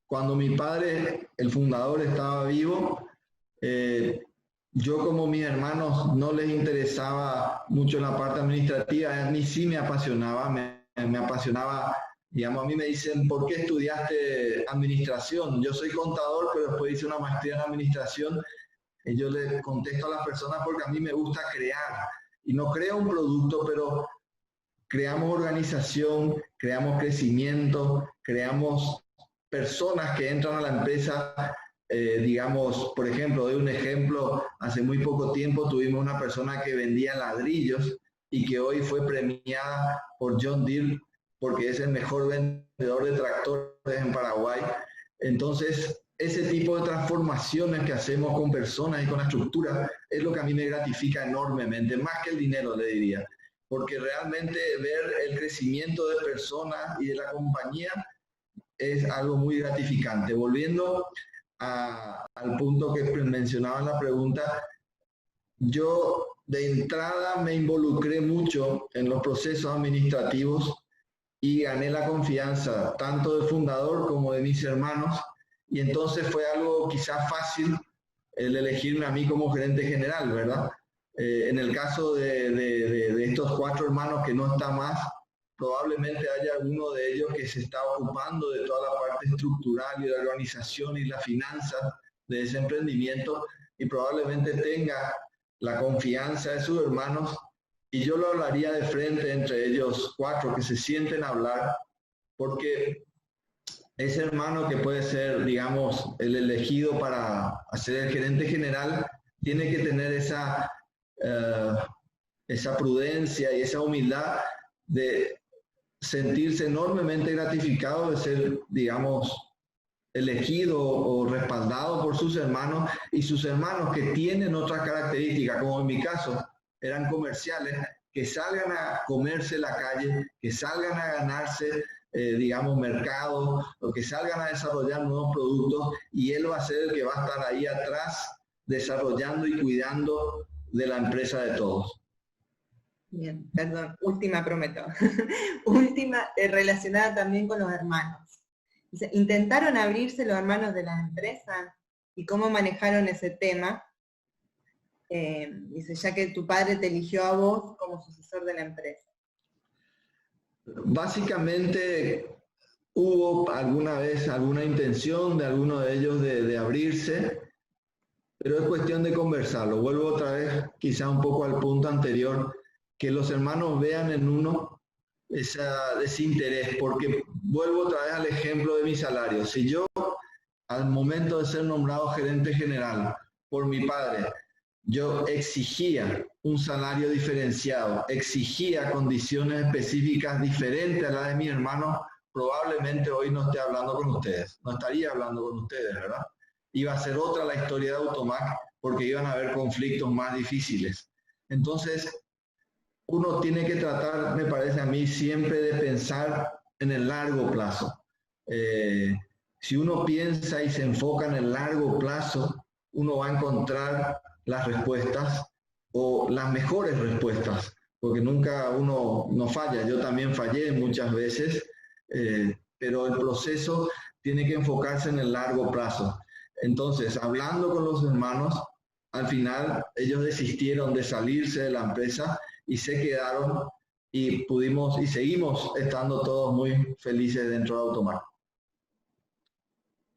Cuando mi padre, el fundador, estaba vivo, yo como mis hermanos no les interesaba mucho la parte administrativa, a mí sí me apasionaba, me apasionaba, digamos, a mí me dicen, ¿por qué estudiaste administración? Yo soy contador, pero después hice una maestría en administración, y yo le contesto a las personas porque a mí me gusta crear, y no creo un producto, pero creamos organización, creamos crecimiento, creamos personas que entran a la empresa. Digamos, por ejemplo, doy un ejemplo, hace muy poco tiempo tuvimos una persona que vendía ladrillos y que hoy fue premiada por John Deere porque es el mejor vendedor de tractores en Paraguay. Entonces, ese tipo de transformaciones que hacemos con personas y con la estructura es lo que a mí me gratifica enormemente, más que el dinero, le diría, porque realmente ver el crecimiento de personas y de la compañía es algo muy gratificante. Volviendo al punto que mencionaba en la pregunta, yo de entrada me involucré mucho en los procesos administrativos y gané la confianza tanto del fundador como de mis hermanos, y entonces fue algo quizás fácil el elegirme a mí como gerente general, ¿verdad? En el caso de estos 4 hermanos que no está más, probablemente haya alguno de ellos que se está ocupando de toda la parte estructural y de la organización y la finanza de ese emprendimiento, y probablemente tenga la confianza de sus hermanos, y yo lo hablaría de frente entre ellos 4 que se sienten a hablar, porque ese hermano que puede ser, digamos, el elegido para ser el gerente general, tiene que tener esa prudencia y esa humildad de sentirse enormemente gratificado de ser, digamos, elegido o respaldado por sus hermanos, y sus hermanos que tienen otras características, como en mi caso, eran comerciales, que salgan a comerse la calle, que salgan a ganarse, digamos, mercado, o que salgan a desarrollar nuevos productos, y él va a ser el que va a estar ahí atrás desarrollando y cuidando de la empresa de todos. Bien, perdón, última prometo. Última, relacionada también con los hermanos. Dice, ¿intentaron abrirse los hermanos de la empresa? ¿Y cómo manejaron ese tema? Dice, ya que tu padre te eligió a vos como sucesor de la empresa. Básicamente, hubo alguna vez alguna intención de alguno de ellos de abrirse, pero es cuestión de conversarlo. Vuelvo otra vez, quizá un poco al punto anterior, que los hermanos vean en uno ese interés, porque vuelvo otra vez al ejemplo de mi salario. Si yo, al momento de ser nombrado gerente general por mi padre, yo exigía un salario diferenciado, exigía condiciones específicas diferentes a las de mi hermano, probablemente hoy no esté hablando con ustedes, no estaría hablando con ustedes, ¿verdad? Iba a ser otra la historia de Automac, porque iban a haber conflictos más difíciles. Entonces, uno tiene que tratar, me parece a mí, siempre de pensar en el largo plazo. Si uno piensa y se enfoca en el largo plazo, uno va a encontrar las respuestas o las mejores respuestas, porque nunca uno no falla. Yo también fallé muchas veces, pero el proceso tiene que enfocarse en el largo plazo. Entonces, hablando con los hermanos, al final ellos desistieron de salirse de la empresa y se quedaron, y pudimos y seguimos estando todos muy felices dentro de Automac.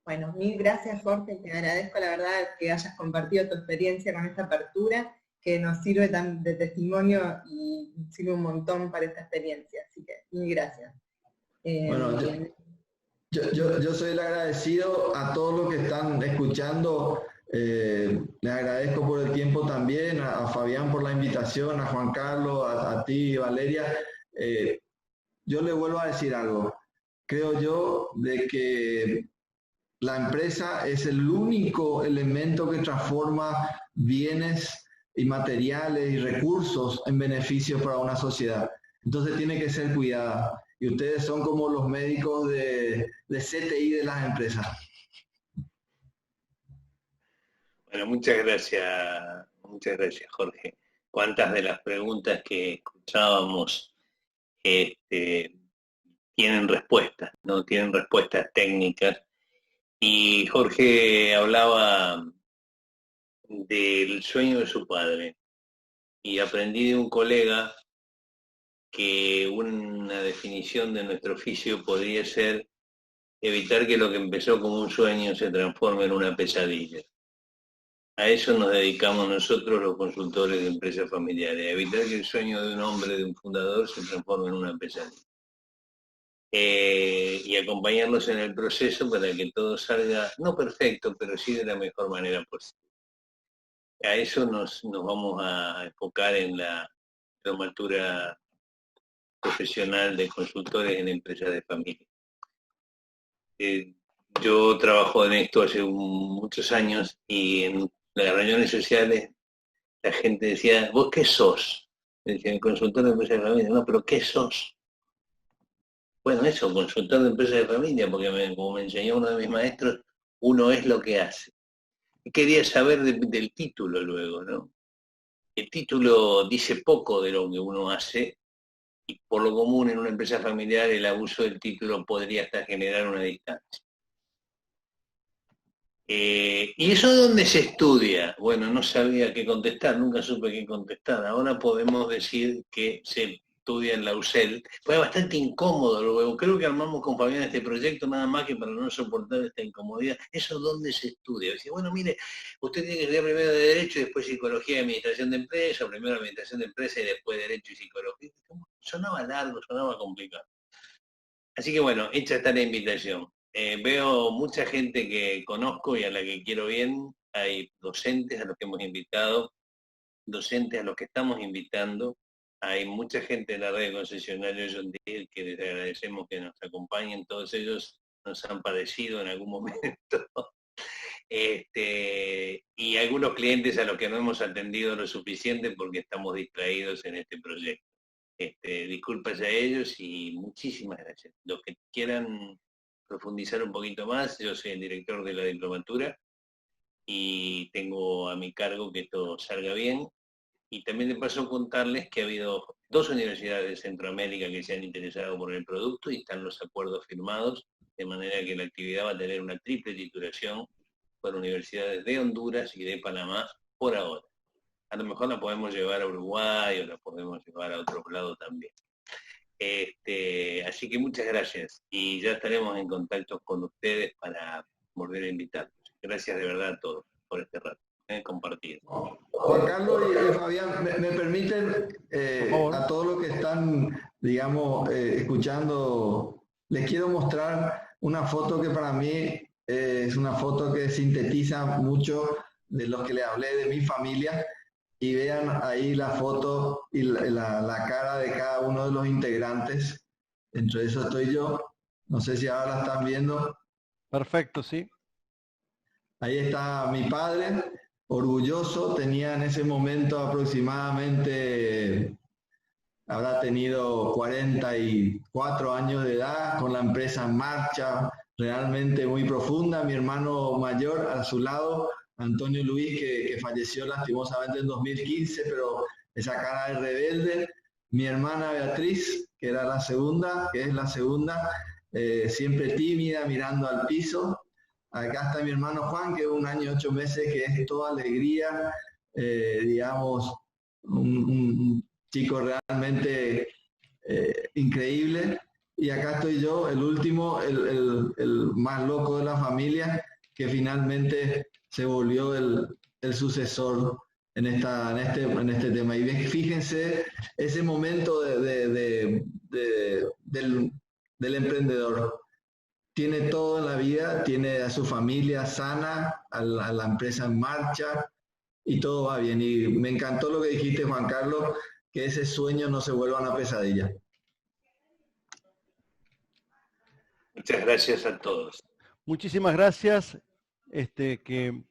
Bueno, mil gracias Jorge, te agradezco la verdad que hayas compartido tu experiencia con esta apertura que nos sirve de testimonio y sirve un montón para esta experiencia. Así que, mil gracias. Bueno, yo soy el agradecido a todos los que están escuchando. Les agradezco por el tiempo también, a Fabián por la invitación, a Juan Carlos, a ti, Valeria. Yo le vuelvo a decir algo. Creo yo de que la empresa es el único elemento que transforma bienes y materiales y recursos en beneficio para una sociedad. Entonces tiene que ser cuidada. Y ustedes son como los médicos de CTI de las empresas. Bueno, muchas gracias, Jorge. Cuántas de las preguntas que escuchábamos tienen respuestas, ¿no? Tienen respuestas técnicas. Y Jorge hablaba del sueño de su padre. Y aprendí de un colega que una definición de nuestro oficio podría ser evitar que lo que empezó como un sueño se transforme en una pesadilla. A eso nos dedicamos nosotros los consultores de empresas familiares, a evitar que el sueño de un hombre, de un fundador, se transforme en una pesadilla. Y acompañarlos en el proceso para que todo salga, no perfecto, pero sí de la mejor manera posible. A eso nos vamos a enfocar en la diplomatura profesional de consultores en empresas de familia. Yo trabajo en esto hace muchos años y en las reuniones sociales la gente decía, ¿vos qué sos? Decía, el consultor de empresas de familia. No, pero ¿qué sos? Bueno, eso, consultor de empresas de familia, porque como me enseñó uno de mis maestros, uno es lo que hace. Y quería saber del título luego, ¿no? El título dice poco de lo que uno hace, y por lo común en una empresa familiar el abuso del título podría hasta generar una distancia. ¿Y eso dónde se estudia? Bueno, no sabía qué contestar, nunca supe qué contestar. Ahora podemos decir que se estudia en la UCEL. Fue bastante incómodo luego. Creo que armamos con Fabián este proyecto nada más que para no soportar esta incomodidad. ¿Eso dónde se estudia? Decía, bueno, mire, usted tiene que estudiar primero de Derecho y después Psicología y Administración de Empresa, o primero Administración de Empresa y después Derecho y Psicología. Sonaba largo, sonaba complicado. Así que bueno, hecha está la invitación. Veo mucha gente que conozco y a la que quiero bien. Hay docentes a los que hemos invitado, docentes a los que estamos invitando. Hay mucha gente en la red de concesionarios John Deere que les agradecemos que nos acompañen. Todos ellos nos han padecido en algún momento. Y algunos clientes a los que no hemos atendido lo suficiente porque estamos distraídos en este proyecto. Disculpas a ellos y muchísimas gracias. Los que quieran profundizar un poquito más, yo soy el director de la diplomatura y tengo a mi cargo que todo salga bien. Y también de paso contarles que ha habido 2 universidades de Centroamérica que se han interesado por el producto y están los acuerdos firmados, de manera que la actividad va a tener una triple titulación por universidades de Honduras y de Panamá por ahora. A lo mejor la podemos llevar a Uruguay o la podemos llevar a otro lado también. Así que muchas gracias y ya estaremos en contacto con ustedes para volver a invitarlos. Gracias de verdad a todos por este rato. Compartir. Juan Carlos y Fabián, me permiten a todos los que están, digamos, escuchando, les quiero mostrar una foto que para mí es una foto que sintetiza mucho de los que les hablé de mi familia. Y vean ahí la foto y la cara de cada uno de los integrantes. Entre eso estoy yo. No sé si ahora la están viendo. Perfecto, sí. Ahí está mi padre, orgulloso. Tenía en ese momento aproximadamente, habrá tenido 44 años de edad, con la empresa en marcha, realmente muy profunda. Mi hermano mayor a su lado, Antonio Luis, que falleció lastimosamente en 2015, pero esa cara de rebelde. Mi hermana Beatriz, que es la segunda, siempre tímida, mirando al piso. Acá está mi hermano Juan, que es 1 año y 8 meses, que es toda alegría, digamos, un chico realmente increíble. Y acá estoy yo, el último, el más loco de la familia, que finalmente se volvió el sucesor en este tema. Y fíjense ese momento del emprendedor. Tiene todo en la vida, tiene a su familia sana, a la empresa en marcha y todo va bien. Y me encantó lo que dijiste, Juan Carlos, que ese sueño no se vuelva una pesadilla. Muchas gracias a todos. Muchísimas gracias, que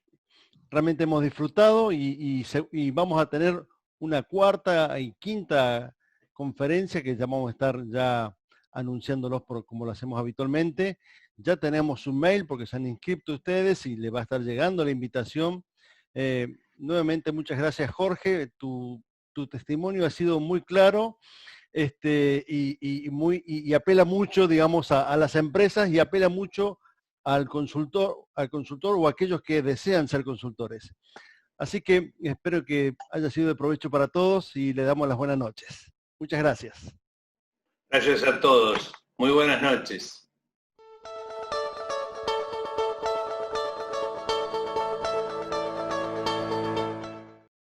realmente hemos disfrutado y vamos a tener una cuarta y quinta conferencia que ya vamos a estar ya anunciándolos como lo hacemos habitualmente. Ya tenemos un mail porque se han inscrito ustedes y le va a estar llegando la invitación. Nuevamente, muchas gracias, Jorge. Tu testimonio ha sido muy claro y apela mucho, digamos, a las empresas y apela mucho al consultor o a aquellos que desean ser consultores. Así que espero que haya sido de provecho para todos y le damos las buenas noches. Muchas gracias. Gracias a todos. Muy buenas noches.